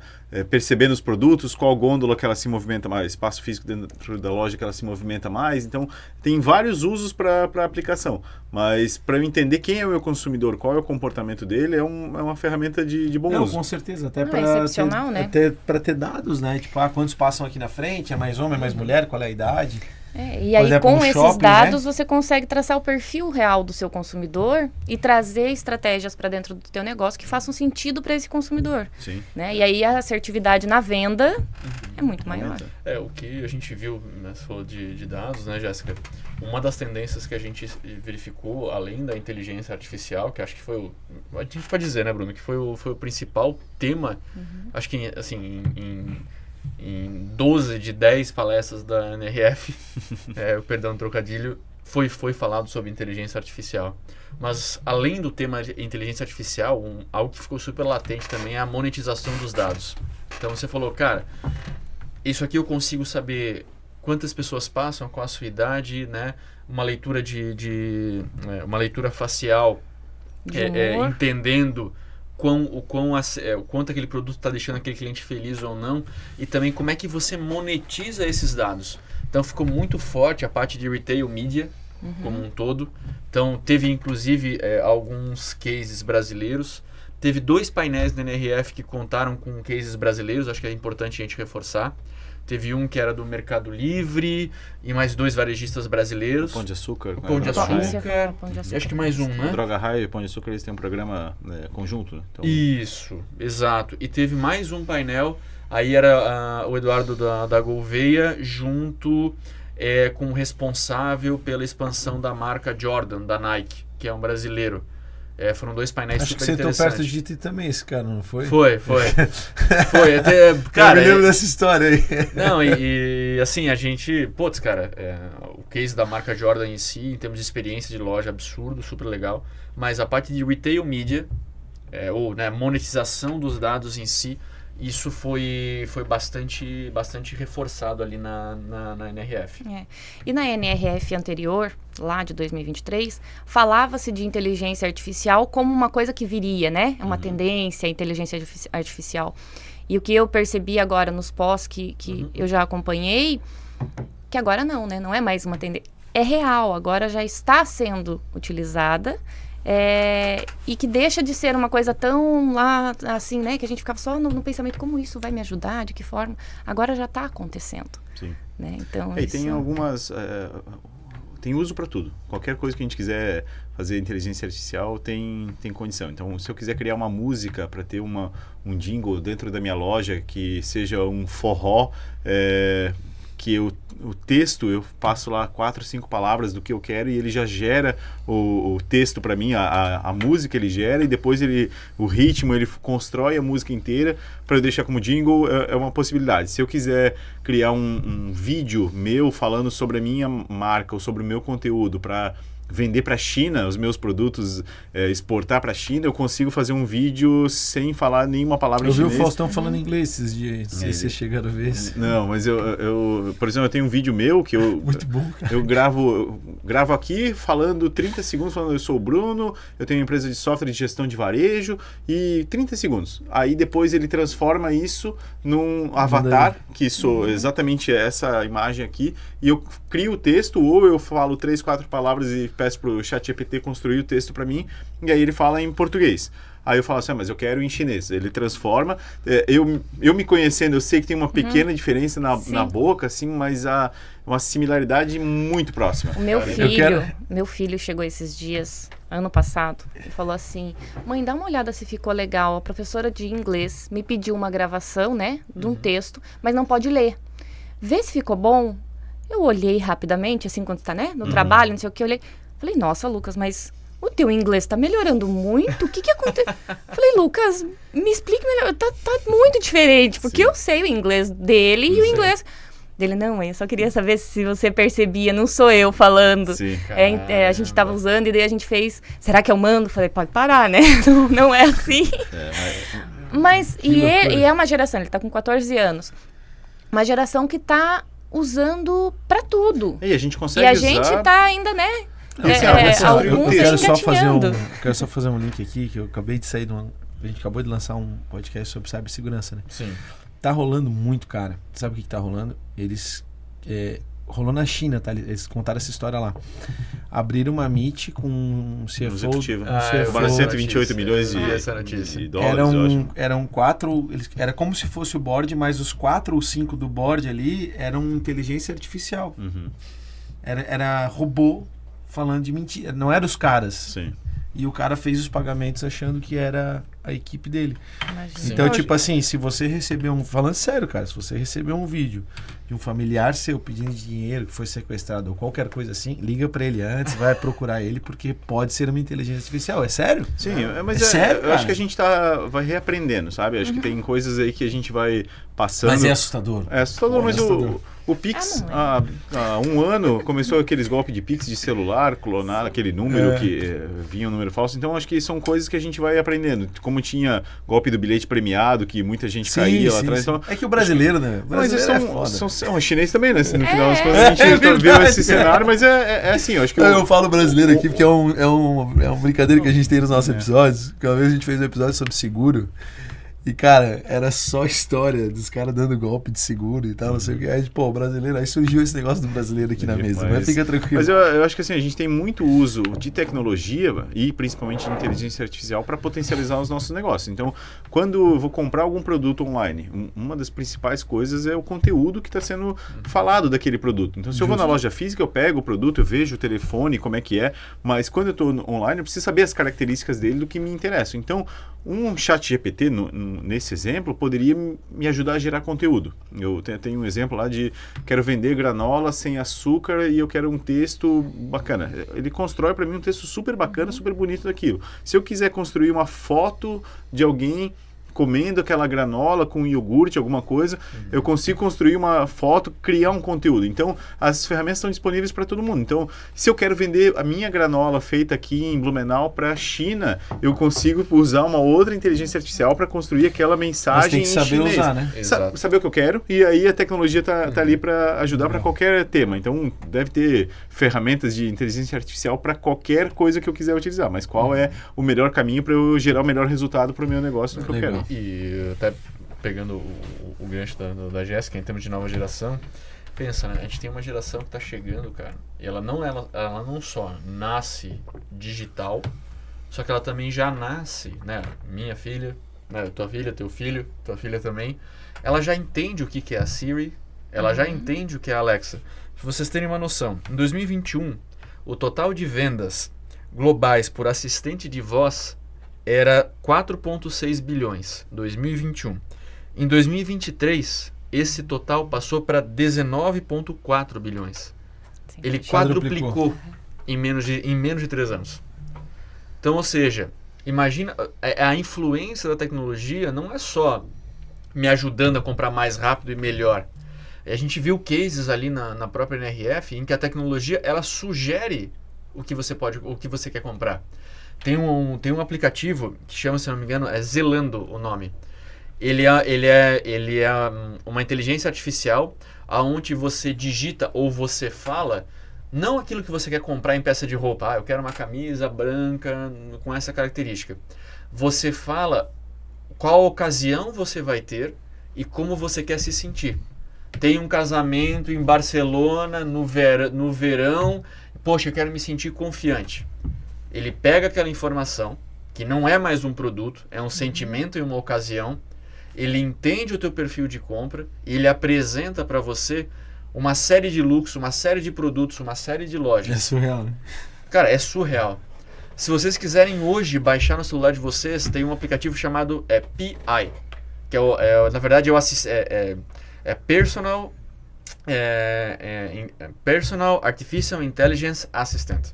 percebendo os produtos, qual gôndola que ela se movimenta mais, espaço físico dentro da loja que ela se movimenta mais. Então, tem vários usos para a aplicação. Mas, para eu entender quem é o meu consumidor, qual é o comportamento dele, é uma ferramenta de bom uso.
Com certeza. Até
excepcional, né?
Para ter dados, né? Tipo, quantos passam aqui na frente, é mais homem, é mais mulher, qual é a idade...
E aí, com esses dados, você consegue traçar o perfil real do seu consumidor e trazer estratégias para dentro do teu negócio que façam sentido para esse consumidor.
Sim.
Né? E aí, a assertividade na venda é muito maior.
O que a gente viu, né, você falou de dados, né, Jéssica? Uma das tendências que a gente verificou, além da inteligência artificial, que acho que foi a gente pode dizer, né, Bruno, que foi o principal tema, acho que, assim, em 12 de 10 palestras da NRF, perdão, trocadilho, foi falado sobre inteligência artificial. Mas, além do tema inteligência artificial, algo que ficou super latente também é a monetização dos dados. Então, você falou, cara, isso aqui eu consigo saber quantas pessoas passam, qual a sua idade, né? Uma leitura uma leitura facial, entendendo o quanto aquele produto está deixando aquele cliente feliz ou não, e também como é que você monetiza esses dados. Então ficou muito forte a parte de retail media como um todo. Então teve inclusive alguns cases brasileiros. Teve 2 painéis da NRF que contaram com cases brasileiros, acho que é importante a gente reforçar. Teve um que era do Mercado Livre e mais 2 varejistas brasileiros.
Pão de Açúcar.
Pão de Açúcar. E acho que mais um, né?
Droga Raia e Pão de Açúcar, eles têm um programa conjunto. Né? Então...
Isso, exato. E teve mais um painel, aí era o Eduardo da Gouveia junto com o responsável pela expansão da marca Jordan, da Nike, que é um brasileiro. Foram 2 painéis
Acho que
super
sentou
interessantes.
perto de ti também esse cara, não foi?
Foi. Foi, até, cara...
Eu me lembro dessa história aí.
Não, e assim, a gente... Putz, cara, o case da marca Jordan em si, em termos de experiência de loja, absurdo, super legal. Mas a parte de retail media, ou né, monetização dos dados em si, isso foi bastante reforçado ali na NRF.
E na NRF anterior, lá de 2023, falava-se de inteligência artificial como uma coisa que viria, né? Uma tendência, a inteligência artificial. E o que eu percebi agora nos pós que eu já acompanhei, que agora não, né? Não é mais uma tendência. É real, agora já está sendo utilizada. E que deixa de ser uma coisa tão lá, assim, né? Que a gente ficava só no pensamento, como isso vai me ajudar, de que forma. Agora já está acontecendo. Sim. Né? Então,
e tem algumas... tem uso para tudo. Qualquer coisa que a gente quiser fazer inteligência artificial tem condição. Então, se eu quiser criar uma música para ter um jingle dentro da minha loja que seja um forró... que o texto, eu passo lá 4, 5 palavras do que eu quero e ele já gera o texto para mim, a música ele gera e depois o ritmo, ele constrói a música inteira para eu deixar como jingle, é uma possibilidade. Se eu quiser criar um vídeo meu falando sobre a minha marca ou sobre o meu conteúdo para vender para a China, os meus produtos, exportar para a China, eu consigo fazer um vídeo sem falar nenhuma palavra em chinês.
Eu vi o Faustão falando inglês esses dias, não sei se vocês chegaram a ver isso.
Não, mas eu, por exemplo, eu tenho um vídeo meu que eu...
Muito bom, cara.
Eu gravo aqui falando 30 segundos, falando eu sou o Bruno, eu tenho uma empresa de software de gestão de varejo e 30 segundos. Aí depois ele transforma isso num avatar, que sou exatamente essa imagem aqui, e eu crio o texto, ou eu falo 3, 4 palavras e peço para o ChatGPT construir o texto para mim, e aí ele fala em português. Aí eu falo assim, mas eu quero em chinês. Ele transforma. Eu me conhecendo, eu sei que tem uma pequena diferença na boca, assim, mas uma similaridade muito próxima.
O meu filho chegou esses dias, ano passado, e falou assim, mãe, dá uma olhada se ficou legal. A professora de inglês me pediu uma gravação, né, de um texto, mas não pode ler. Vê se ficou bom. Eu olhei rapidamente, assim, quando está, né, no trabalho, não sei o que, eu olhei. Falei, nossa, Lucas, mas o teu inglês tá melhorando muito? O que aconteceu? Falei, Lucas, me explique melhor. Tá muito diferente, porque eu sei o inglês dele e o inglês dele. Não, eu só queria saber se você percebia, não sou eu falando. Sim, a gente tava usando e daí a gente fez, será que eu mando? Falei, pode parar, né? Não é assim. Mas, é uma geração, ele tá com 14 anos. Uma geração que tá usando pra tudo.
E a gente consegue
usar... gente tá ainda, né?
Eu quero só fazer um link aqui, que eu acabei de sair a gente acabou de lançar um podcast sobre cibersegurança, né? Sim. Tá rolando muito, cara. Sabe o que tá rolando? Rolou na China, tá? Eles contaram essa história lá. Abriram uma Meet com um CFO...
Agora 128 milhões de dólares,
eram 4... Era como se fosse o board, mas os 4 ou 5 do board ali eram inteligência artificial. Era robô falando de mentira. Não eram os caras.
Sim.
E o cara fez os pagamentos achando que era a equipe dele. Imagina. Então, tipo assim, se você receber falando sério, cara, se você receber um vídeo de um familiar seu pedindo dinheiro que foi sequestrado ou qualquer coisa assim, liga pra ele antes, vai procurar ele, porque pode ser uma inteligência artificial. É sério?
Sim, mas sério, eu acho que a gente vai reaprendendo, sabe? Acho que tem coisas aí que a gente vai passando.
Mas é assustador.
É assustador, mas o Pix, há um ano, começou aqueles golpes de Pix de celular, clonar aquele número que vinha um número falso. Então, acho que são coisas que a gente vai aprendendo. Como tinha golpe do bilhete premiado, que muita gente caía lá atrás. Então,
é que o brasileiro, né? O brasileiro
são chinês também, né? No final das contas, a gente viu esse cenário, mas é assim, eu acho que...
Eu falo brasileiro aqui porque é uma brincadeira que a gente tem nos nossos episódios. Que uma vez a gente fez um episódio sobre seguro. E, cara, era só história dos caras dando golpe de seguro e tal, não sei o que. Aí, pô, o brasileiro, aí surgiu esse negócio do brasileiro aqui na mesa, mas fica tranquilo.
Mas eu acho que assim, a gente tem muito uso de tecnologia e principalmente de inteligência artificial para potencializar os nossos negócios. Então, quando eu vou comprar algum produto online, uma das principais coisas é o conteúdo que está sendo falado daquele produto. Então, se eu vou na loja física, eu pego o produto, eu vejo o telefone, como é que é, mas quando eu estou online, eu preciso saber as características dele do que me interessa. Então, Um chat GPT, nesse exemplo, poderia me ajudar a gerar conteúdo. Eu tenho um exemplo lá de quero vender granola sem açúcar e eu quero um texto bacana. Ele constrói para mim um texto super bacana, super bonito daquilo. Se eu quiser construir uma foto de alguém comendo aquela granola com iogurte, alguma coisa, eu consigo construir uma foto, criar um conteúdo. Então, as ferramentas estão disponíveis para todo mundo. Então, se eu quero vender a minha granola feita aqui em Blumenau para a China, eu consigo usar uma outra inteligência artificial para construir aquela mensagem.
Mas tem que saber
chinês.
usar, né?
Saber o que eu quero, e aí a tecnologia está ali para ajudar para qualquer tema. Então, deve ter ferramentas de inteligência artificial para qualquer coisa que eu quiser utilizar. Mas qual é o melhor caminho para eu gerar o melhor resultado para o meu negócio no que eu quero?
E até pegando o gancho da Jéssica, em termos de nova geração, pensa, né? A gente tem uma geração que está chegando, cara, e ela não só nasce digital, só que ela também já nasce, né? Minha filha, né? Tua filha, teu filho, tua filha também, ela já entende o que é a Siri, ela já entende o que é a Alexa. Pra vocês terem uma noção, em 2021, o total de vendas globais por assistente de voz era 4,6 bilhões, 2021. Em 2023, esse total passou para 19,4 bilhões.
Sim.
Ele quadruplicou em menos de 3 anos. Então, ou seja, imagina, a influência da tecnologia não é só me ajudando a comprar mais rápido e melhor. A gente viu cases ali na própria NRF em que a tecnologia ela sugere o que você quer comprar. Tem um aplicativo que chama, se não me engano, é Zelando o nome. Ele é uma inteligência artificial onde você digita ou você fala não aquilo que você quer comprar em peça de roupa. Eu quero uma camisa branca com essa característica. Você fala qual ocasião você vai ter e como você quer se sentir. Tem um casamento em Barcelona no verão. Poxa, eu quero me sentir confiante. Ele pega aquela informação, que não é mais um produto, é um sentimento e uma ocasião, ele entende o teu perfil de compra e ele apresenta para você uma série de looks, uma série de produtos, uma série de lojas.
É surreal, né?
Cara, é surreal. Se vocês quiserem hoje baixar no celular de vocês, tem um aplicativo chamado PI, que na verdade é Personal Artificial Intelligence Assistant.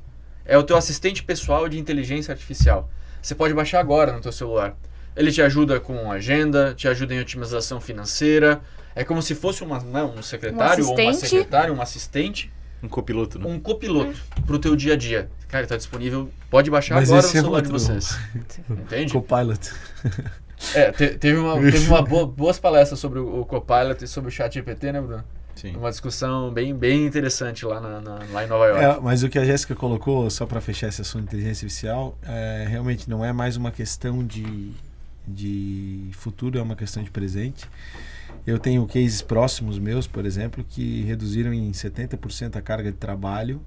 É o teu assistente pessoal de inteligência artificial. Você pode baixar agora no teu celular. Ele te ajuda com agenda, te ajuda em otimização financeira. É como se fosse um secretário ou uma secretária, um assistente.
Um copiloto, né?
Um copiloto para o teu dia a dia. Cara, está disponível. Pode baixar agora no celular de vocês. Entende?
Copilot.
Teve boas palestras sobre o Copilot e sobre o ChatGPT, né, Bruno? Sim. Uma discussão bem interessante lá em Nova York.
Mas o que a Jéssica colocou, só para fechar esse assunto de inteligência artificial, realmente não é mais uma questão de futuro, é uma questão de presente. Eu tenho cases próximos meus, por exemplo, que reduziram em 70% a carga de trabalho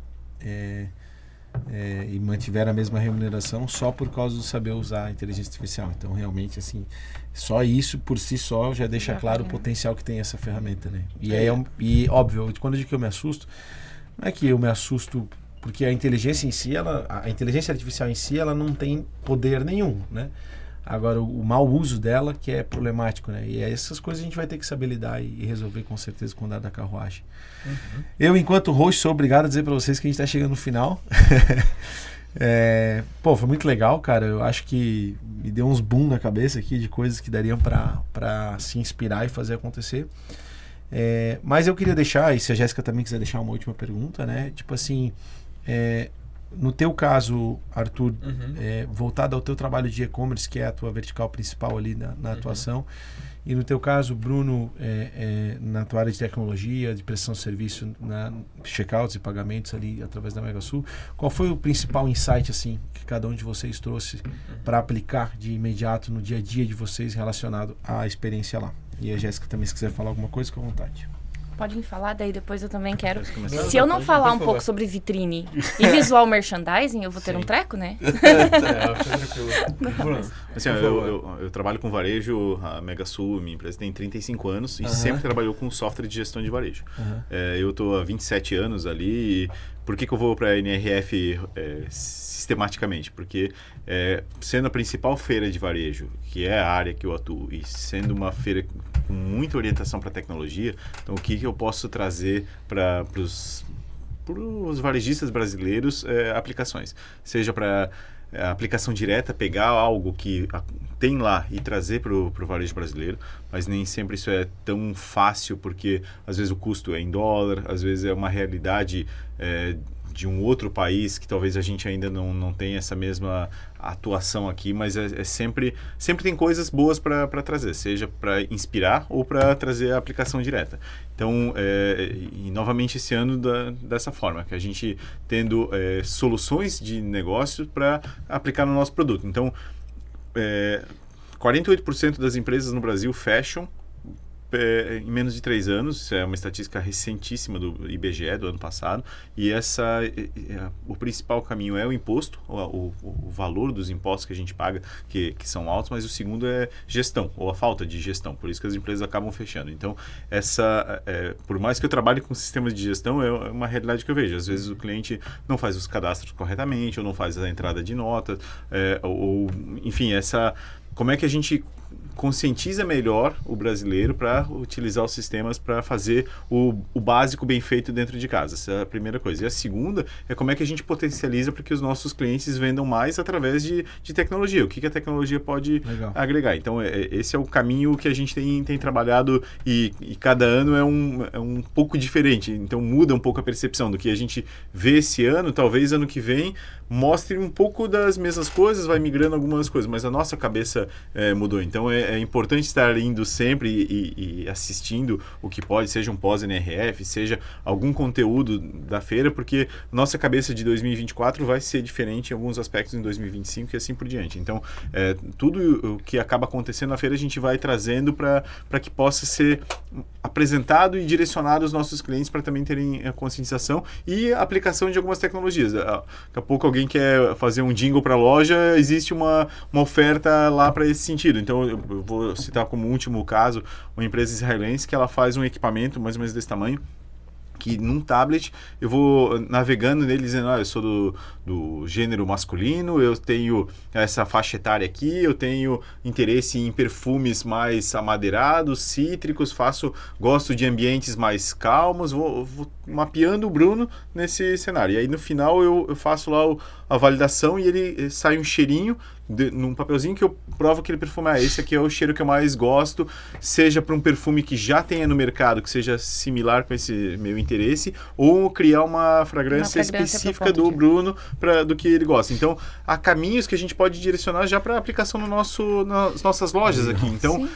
e mantiveram a mesma remuneração só por causa de saber usar a inteligência artificial. Então, realmente, assim, só isso por si só já deixa claro o potencial que tem essa ferramenta, né? E óbvio, quando eu digo que eu me assusto, não é que eu me assusto porque a inteligência em si, a inteligência artificial em si, ela não tem poder nenhum, né? Agora, o mau uso dela que é problemático, né? E essas coisas a gente vai ter que saber lidar e resolver com certeza com o andar da carruagem. Uhum. Eu, enquanto host, sou obrigado a dizer para vocês que a gente está chegando no final. Foi muito legal, cara. Eu acho que me deu uns boom na cabeça aqui de coisas que dariam para se inspirar e fazer acontecer. Mas eu queria deixar, e se a Jéssica também quiser deixar uma última pergunta, né? Tipo assim, no teu caso, Arthur, voltado ao teu trabalho de e-commerce, que é a tua vertical principal ali na atuação, e no teu caso, Bruno, na tua área de tecnologia, de prestação de serviço, checkouts e pagamentos ali através da Megasul, qual foi o principal insight assim que cada um de vocês trouxe para aplicar de imediato no dia a dia de vocês relacionado à experiência lá? E a Jéssica também, se quiser falar alguma coisa, fica à vontade.
Pode me falar, daí depois eu também quero. Se eu não falar um pouco sobre vitrine e visual merchandising, eu vou ter um treco, né?
Assim, eu trabalho com varejo, a Megasul, minha empresa tem 35 anos e sempre trabalhou com software de gestão de varejo. Eu estou há 27 anos ali e por que eu vou para a NRF sistematicamente? Porque sendo a principal feira de varejo, que é a área que eu atuo, e sendo uma feira com muita orientação para tecnologia, então o que eu posso trazer para os varejistas brasileiros aplicações? Seja para aplicação direta, pegar algo que tem lá e trazer para o varejo brasileiro, mas nem sempre isso é tão fácil, porque às vezes o custo é em dólar, às vezes é uma realidade de um outro país que talvez a gente ainda não tenha essa mesma atuação aqui, mas sempre tem coisas boas para trazer, seja para inspirar ou para trazer a aplicação direta. Então, e novamente esse ano dessa forma, que a gente tendo soluções de negócio para aplicar no nosso produto. Então, 48% das empresas no Brasil fecham em menos de 3 anos. Isso é uma estatística recentíssima do IBGE do ano passado, e o principal caminho é o imposto, o valor dos impostos que a gente paga, que são altos, mas o segundo é gestão, ou a falta de gestão, por isso que as empresas acabam fechando. Então, por mais que eu trabalhe com sistemas de gestão, é uma realidade que eu vejo. Às vezes o cliente não faz os cadastros corretamente, ou não faz a entrada de notas, enfim, como é que a gente conscientiza melhor o brasileiro para utilizar os sistemas para fazer o básico bem feito dentro de casa. Essa é a primeira coisa. E a segunda é como é que a gente potencializa para que os nossos clientes vendam mais através de tecnologia. O que a tecnologia pode agregar. Então, esse é o caminho que a gente tem trabalhado, e cada ano é um pouco diferente. Então, muda um pouco a percepção do que a gente vê esse ano. Talvez ano que vem mostre um pouco das mesmas coisas, vai migrando algumas coisas, mas a nossa cabeça mudou. Então, é importante estar indo sempre e assistindo o que pode, seja um pós-NRF, seja algum conteúdo da feira, porque nossa cabeça de 2024 vai ser diferente em alguns aspectos em 2025 e assim por diante. Então, tudo o que acaba acontecendo na feira a gente vai trazendo para que possa ser apresentado e direcionado aos nossos clientes para também terem a conscientização e a aplicação de algumas tecnologias. Daqui a pouco alguém quer fazer um jingle para a loja, existe uma oferta lá para esse sentido. Então, eu vou citar como último caso uma empresa israelense que ela faz um equipamento mais ou menos desse tamanho, que num tablet eu vou navegando nele dizendo, eu sou do gênero masculino, eu tenho essa faixa etária aqui, eu tenho interesse em perfumes mais amadeirados, cítricos, gosto de ambientes mais calmos, vou mapeando o Bruno nesse cenário. E aí no final eu faço lá a validação e ele sai um cheirinho num papelzinho que eu provo aquele perfume. Esse aqui é o cheiro que eu mais gosto, seja para um perfume que já tenha no mercado, que seja similar com esse meu interesse, ou criar uma fragrância específica do Bruno, do que ele gosta. Então, há caminhos que a gente pode direcionar já para aplicação nas nossas lojas aqui. Então,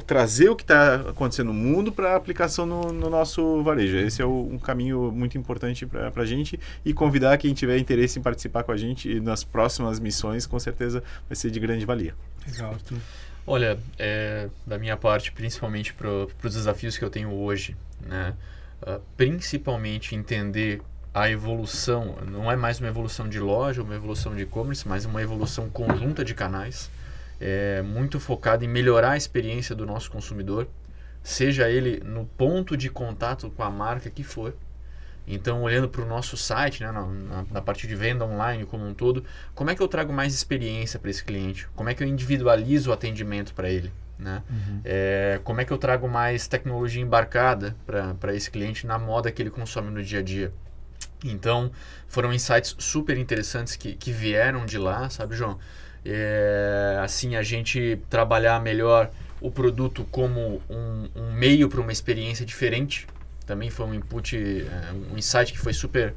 trazer o que está acontecendo no mundo para aplicação no nosso varejo. Esse é um caminho muito importante para a gente, e convidar quem tiver interesse em participar com a gente nas próximas missões, com certeza vai ser de grande valia.
Legal, Arthur.
Olha, da minha parte, principalmente para os desafios que eu tenho hoje, né? Principalmente entender a evolução, não é mais uma evolução de loja, uma evolução de e-commerce, mas uma evolução conjunta de canais, muito focada em melhorar a experiência do nosso consumidor, seja ele no ponto de contato com a marca que for. Então, olhando para o nosso site, né, na parte de venda online como um todo, como é que eu trago mais experiência para esse cliente? Como é que eu individualizo o atendimento para ele? Né? Como é que eu trago mais tecnologia embarcada para esse cliente na moda que ele consome no dia a dia? Então, foram insights super interessantes que vieram de lá, sabe, João? Assim, a gente trabalhar melhor o produto como um meio para uma experiência diferente. Também foi um input, um insight que foi super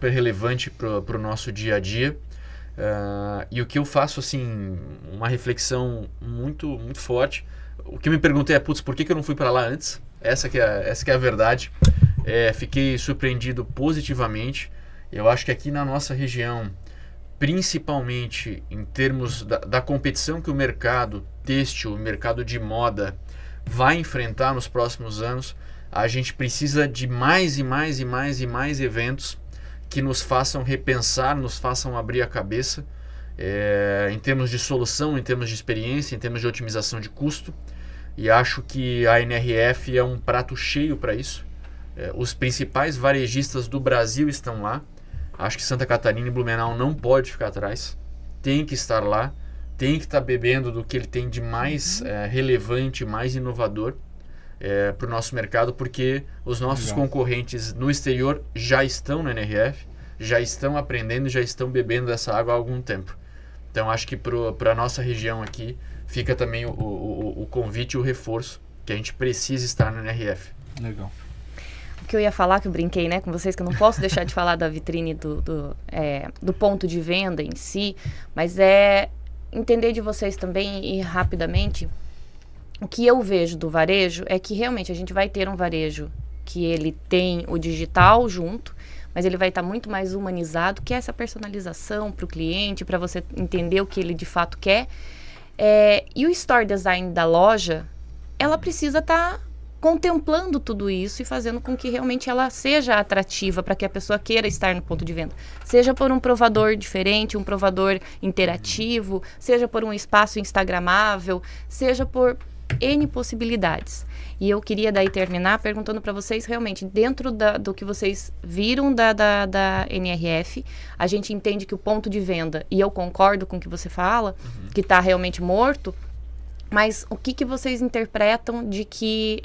relevante para o nosso dia a dia. E o que eu faço, assim, uma reflexão muito, muito forte. O que eu me perguntei por que eu não fui para lá antes? Essa que é a verdade. Fiquei surpreendido positivamente. Eu acho que aqui na nossa região, principalmente em termos da competição que o mercado têxtil, o mercado de moda vai enfrentar nos próximos anos, a gente precisa de mais e mais e mais e mais eventos que nos façam repensar, nos façam abrir a cabeça em termos de solução, em termos de experiência, em termos de otimização de custo. E acho que a NRF é um prato cheio para isso. Os principais varejistas do Brasil estão lá. Acho que Santa Catarina e Blumenau não pode ficar atrás. Tem que estar lá. Tem que estar bebendo do que ele tem de mais relevante, mais inovador para o nosso mercado, porque os nossos concorrentes no exterior já estão na NRF, já estão aprendendo, já estão bebendo dessa água há algum tempo. Então, acho que para a nossa região aqui, fica também o convite e o reforço que a gente precisa estar na NRF.
Legal.
O que eu ia falar, que eu brinquei, né, com vocês, que eu não posso deixar de falar da vitrine do ponto de venda em si, mas entender de vocês também e rapidamente, o que eu vejo do varejo é que realmente a gente vai ter um varejo que ele tem o digital junto, mas ele vai estar muito mais humanizado, que é essa personalização para o cliente, para você entender o que ele de fato quer. E o store design da loja, ela precisa estar contemplando tudo isso e fazendo com que realmente ela seja atrativa para que a pessoa queira estar no ponto de venda. Seja por um provador diferente, um provador interativo, seja por um espaço instagramável, seja por N possibilidades. E eu queria daí terminar perguntando para vocês realmente, dentro do que vocês viram da NRF, a gente entende que o ponto de venda, e eu concordo com o que você fala, que está realmente morto, mas o que vocês interpretam de que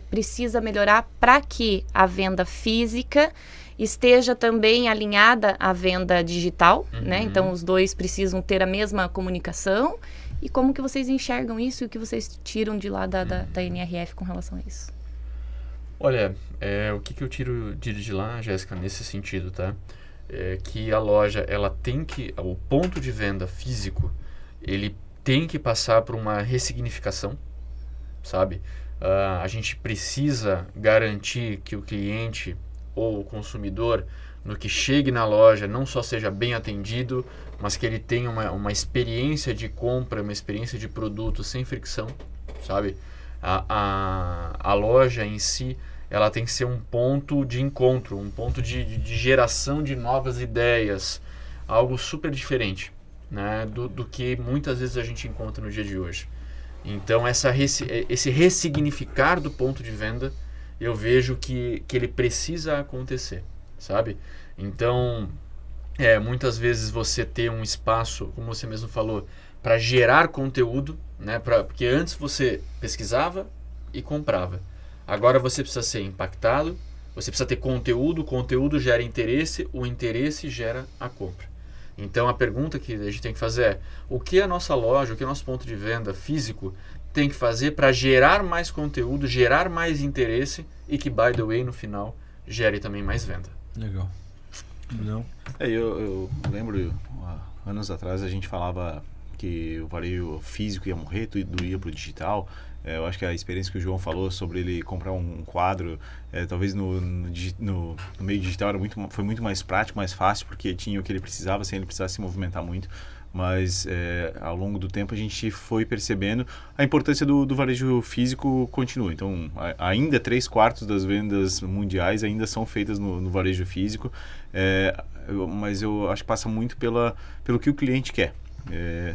precisa melhorar para que a venda física esteja também alinhada à venda digital, né? Então, os dois precisam ter a mesma comunicação. E como que vocês enxergam isso e o que vocês tiram de lá da NRF com relação a isso?
Olha, o que eu tiro de lá, Jéssica, nesse sentido, tá? Que a loja, o ponto de venda físico, ele tem que passar por uma ressignificação, sabe? A gente precisa garantir que o cliente ou o consumidor, no que chegue na loja, não só seja bem atendido, mas que ele tenha uma experiência de compra, uma experiência de produto sem fricção, sabe? A loja em si, ela tem que ser um ponto de encontro, um ponto de geração de novas ideias, algo super diferente, né, do que muitas vezes a gente encontra no dia de hoje. Então, esse ressignificar do ponto de venda, eu vejo que ele precisa acontecer, sabe? Então, muitas vezes você ter um espaço, como você mesmo falou, para gerar conteúdo, né, porque antes você pesquisava e comprava. Agora você precisa ser impactado, você precisa ter conteúdo, o conteúdo gera interesse, o interesse gera a compra. Então, a pergunta que a gente tem que fazer é: o que a nossa loja, o que o nosso ponto de venda físico tem que fazer para gerar mais conteúdo, gerar mais interesse e que, by the way, no final, gere também mais venda.
Legal. Não.
Eu lembro, anos atrás, a gente falava que o varejo físico ia morrer, tudo ia para o digital. Eu acho que a experiência que o João falou sobre ele comprar um quadro, talvez no meio digital foi muito mais prático, mais fácil, porque tinha o que ele precisava, sem ele precisar se movimentar muito. Mas ao longo do tempo a gente foi percebendo a importância do varejo físico continua. Então, ainda 3/4 das vendas mundiais ainda são feitas no varejo físico, mas eu acho que passa muito pelo que o cliente quer.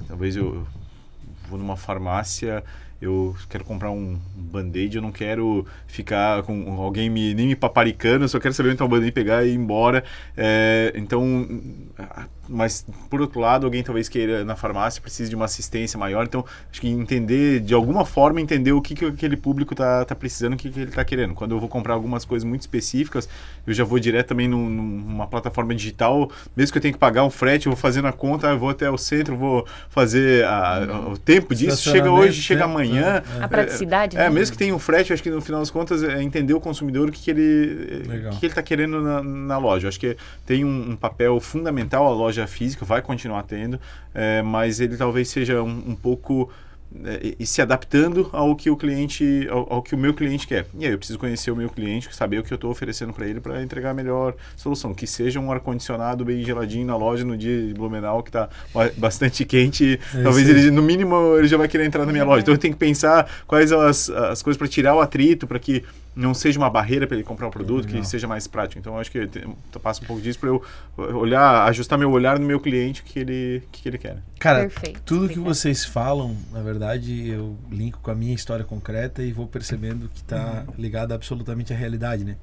Talvez eu vou numa farmácia, eu quero comprar um band-aid, eu não quero ficar com alguém nem me paparicando, eu só quero saber onde está o band-aid, pegar e ir embora. Mas, por outro lado, alguém talvez queira na farmácia, precise de uma assistência maior. Então, acho que entender, de alguma forma, entender o que aquele público está precisando, o que ele está querendo. Quando eu vou comprar algumas coisas muito específicas, eu já vou direto também numa plataforma digital, mesmo que eu tenha que pagar um frete, eu vou fazendo a conta, eu vou até o centro, vou fazer o tempo disso, chega hoje, chega amanhã.
A praticidade, né?
Mesmo que tenha um frete, acho que no final das contas é entender o consumidor, o que ele está querendo na loja. Eu acho que tem um papel fundamental a loja física, vai continuar tendo, mas ele talvez seja um pouco e se adaptando ao que ao que o meu cliente quer. E aí eu preciso conhecer o meu cliente, saber o que eu estou oferecendo para ele para entregar a melhor solução. Que seja um ar-condicionado bem geladinho na loja no dia de Blumenau, que está bastante quente. Talvez ele, no mínimo, ele já vai querer entrar na minha loja. Então eu tenho que pensar quais as coisas para tirar o atrito, para que não seja uma barreira para ele comprar um produto,
Legal.
que seja mais prático. Então, eu acho que passa um pouco disso para eu ajustar meu olhar no meu cliente, o que ele quer.
Cara,
Perfeito,
tudo que
obrigada.
vocês falam, na verdade, eu linko com a minha história concreta e vou percebendo que está ligado absolutamente à realidade, né?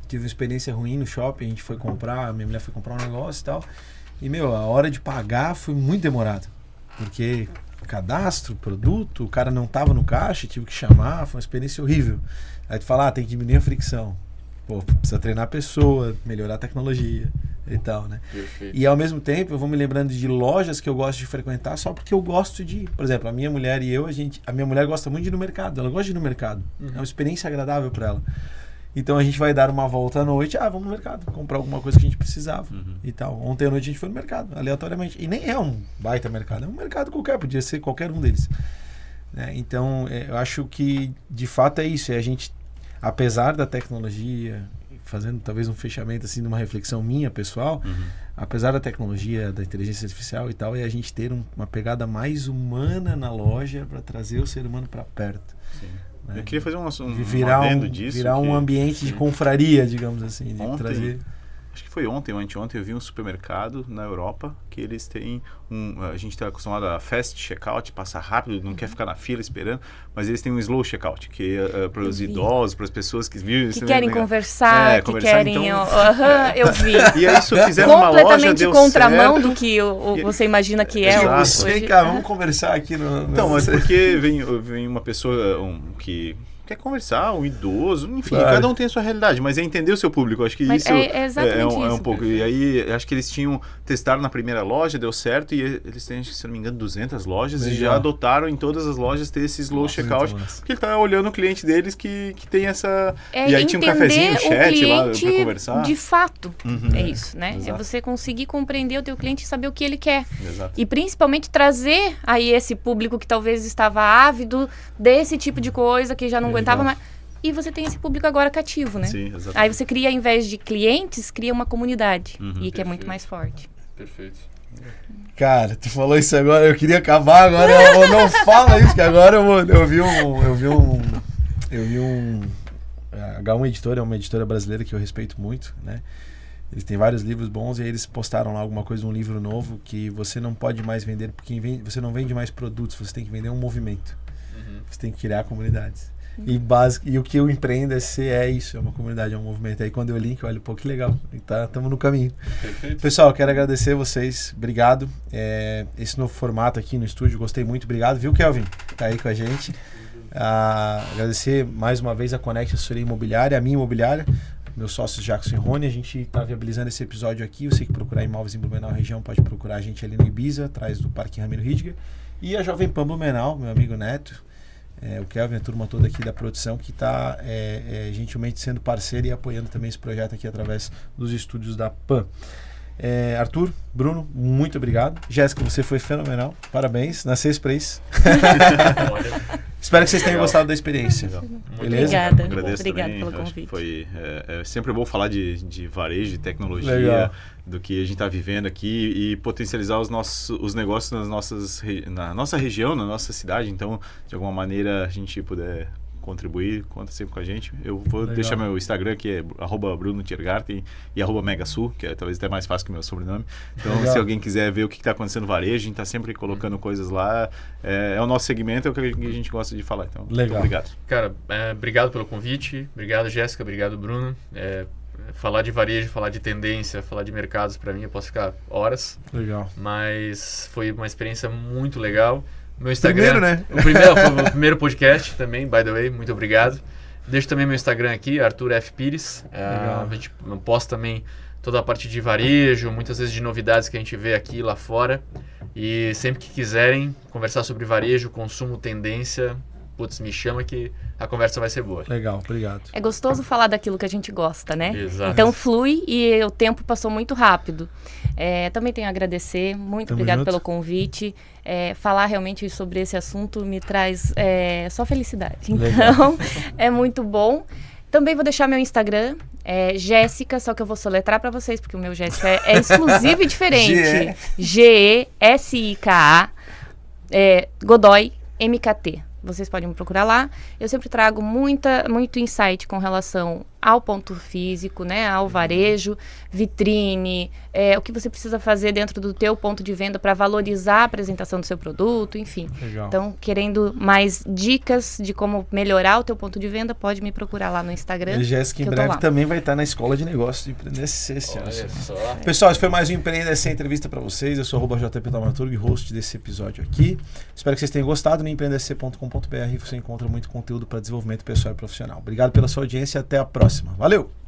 Tive uma experiência ruim no shopping, a gente foi comprar, minha mulher foi comprar um negócio e tal, e, a hora de pagar foi muito demorado, porque cadastro, produto, o cara não tava no caixa, tive que chamar, foi uma experiência horrível. Aí tu fala, tem que diminuir a fricção. Pô, precisa treinar a pessoa, melhorar a tecnologia e tal, né?
Perfeito.
E ao mesmo tempo eu vou me lembrando de lojas que eu gosto de frequentar só porque eu gosto de ir. Por exemplo, a minha mulher e eu, a minha mulher gosta muito de ir no mercado, ela gosta de ir no mercado. É uma experiência agradável para ela. Então a gente vai dar uma volta à noite, vamos no mercado, comprar alguma coisa que a gente precisava e tal. Ontem à noite a gente foi no mercado, aleatoriamente. E nem é um baita mercado, é um mercado qualquer, podia ser qualquer um deles. Né? Então eu acho que de fato é isso, é a gente, apesar da tecnologia, fazendo talvez um fechamento assim de uma reflexão minha pessoal, apesar da tecnologia, da inteligência artificial e tal, é a gente ter uma pegada mais humana na loja para trazer o ser humano para perto.
Sim.
Né?
Eu queria fazer um
virar
adendo disso.
virar um ambiente de confraria, digamos assim, de
Ontem,
trazer.
acho que foi ontem ou anteontem, eu vi um supermercado na Europa que eles têm a gente está acostumado a fast checkout, passar rápido, não quer ficar na fila esperando, mas eles têm um slow checkout, que é para os idosos, para as pessoas que vivem...
Que querem conversar, que querem...
Então...
eu vi.
E aí isso fizeram uma loja,
completamente
deu
contramão
certo.
do que você imagina que é.
Exato.
Vem cá, vamos conversar aqui no...
Então, mas porque vem uma pessoa que quer conversar, um idoso, enfim,
Claro.
cada um tem a sua realidade, mas é entender o seu público, acho que
Mas
isso
é exatamente
um
isso.
pouco, e aí acho que eles testaram na primeira loja, deu certo, e eles têm, se não me engano, 200 lojas, e
Legal.
já adotaram em todas as lojas ter esse slow checkout,
muito massa.
porque ele tá olhando o cliente deles que tem essa...
É
e aí tinha um
entender
cafezinho, um
o
chat lá
cliente
pra conversar.
de fato.
Uhum.
É isso, né?
Exato.
É você conseguir compreender o teu cliente e saber o que ele quer.
Exato.
E principalmente trazer aí esse público que talvez estava ávido desse tipo de coisa, que já não aguentava mais. E você tem esse público agora cativo, né?
Sim, exatamente.
Aí você cria, ao invés de clientes, cria uma comunidade. E que é muito
Perfeito.
mais forte.
Perfeito.
Cara, tu falou isso agora, eu queria acabar agora, eu não fala isso, que agora eu vi um a H1 Editora é uma editora brasileira que eu respeito muito, né? Eles têm vários livros bons e aí eles postaram lá alguma coisa, um livro novo que você não pode mais vender, porque você não vende mais produtos, você tem que vender um movimento. Você tem que criar comunidades. E o que eu empreendo é isso, é uma comunidade, é um movimento. Aí quando eu link, eu olho, pô, que legal, estamos no caminho.
Perfeito.
Pessoal, quero agradecer vocês, obrigado. Esse novo formato aqui no estúdio, gostei muito, obrigado, viu, Kelvin? Tá aí com a gente. Agradecer mais uma vez a Connect Assessoria Imobiliária, a minha imobiliária, meus sócios Jackson e Rony. A gente está viabilizando esse episódio aqui. Você que procurar imóveis em Blumenau região pode procurar a gente ali no Ibiza, atrás do Parque Ramiro Ridger. E a Jovem Pan Blumenau, meu amigo Neto, o Kelvin, a turma toda aqui da produção que está gentilmente sendo parceiro e apoiando também esse projeto aqui através dos estúdios da PAN. Arthur, Bruno, muito obrigado. Jéssica, você foi fenomenal. Parabéns, nasceu para isso. Espero que vocês tenham gostado da experiência. Beleza?
Obrigada.
Agradeço
Obrigada
também,
pelo
acho que
convite.
foi sempre bom falar de varejo, de tecnologia,
Legal.
do que a gente está vivendo aqui e potencializar os negócios na nossa região, na nossa cidade. Então, de alguma maneira, a gente puder contribuir, conta sempre com a gente. Eu vou
Legal.
deixar meu Instagram, que é @BrunoTiergarten e @Megasul, que é talvez até mais fácil que o meu sobrenome. Então,
Legal.
se alguém quiser ver o que está acontecendo no varejo, a gente está sempre colocando coisas lá. É o nosso segmento, é o que a gente gosta de falar. Então,
Legal.
muito obrigado.
Cara, obrigado pelo convite. Obrigado, Jéssica. Obrigado, Bruno. Falar de varejo, falar de tendência, falar de mercados, para mim, eu posso ficar horas.
Legal.
Mas foi uma experiência muito legal. Meu Instagram,
Primeiro, né?
Foi o meu primeiro podcast também, by the way. Muito obrigado. Deixo também meu Instagram aqui, Arthur F. Pires. A gente posta também toda a parte de varejo, muitas vezes de novidades que a gente vê aqui e lá fora. E sempre que quiserem conversar sobre varejo, consumo, tendência, putz, me chama que a conversa vai ser boa.
Legal, obrigado.
É gostoso falar daquilo que a gente gosta, né?
Exato.
Então flui e o tempo passou muito rápido. Também tenho a agradecer, muito
Tamo
obrigado
junto.
pelo convite. Falar realmente sobre esse assunto me traz só felicidade.
Legal.
Então, é muito bom. Também vou deixar meu Instagram, Jéssica, só que eu vou soletrar para vocês, porque o meu Jéssica é exclusivo e diferente. G-E-S-I-K-A, Godoy, MKT. vocês podem me procurar lá. Eu sempre trago muito insight com relação ao ponto físico, né, ao varejo, vitrine, o que você precisa fazer dentro do teu ponto de venda para valorizar a apresentação do seu produto, enfim.
Legal.
Então, querendo mais dicas de como melhorar o teu ponto de venda, pode me procurar lá no Instagram.
E Jéssica em breve também vai estar na Escola de Negócios de Empreender SC esse ano.
Olha só.
Pessoal, esse foi mais um Empreender SC entrevista para vocês. Eu sou o JP Taumaturgo, host desse episódio aqui. Espero que vocês tenham gostado. No empreendesc.com.br você encontra muito conteúdo para desenvolvimento pessoal e profissional. Obrigado pela sua audiência e até a próxima. Valeu!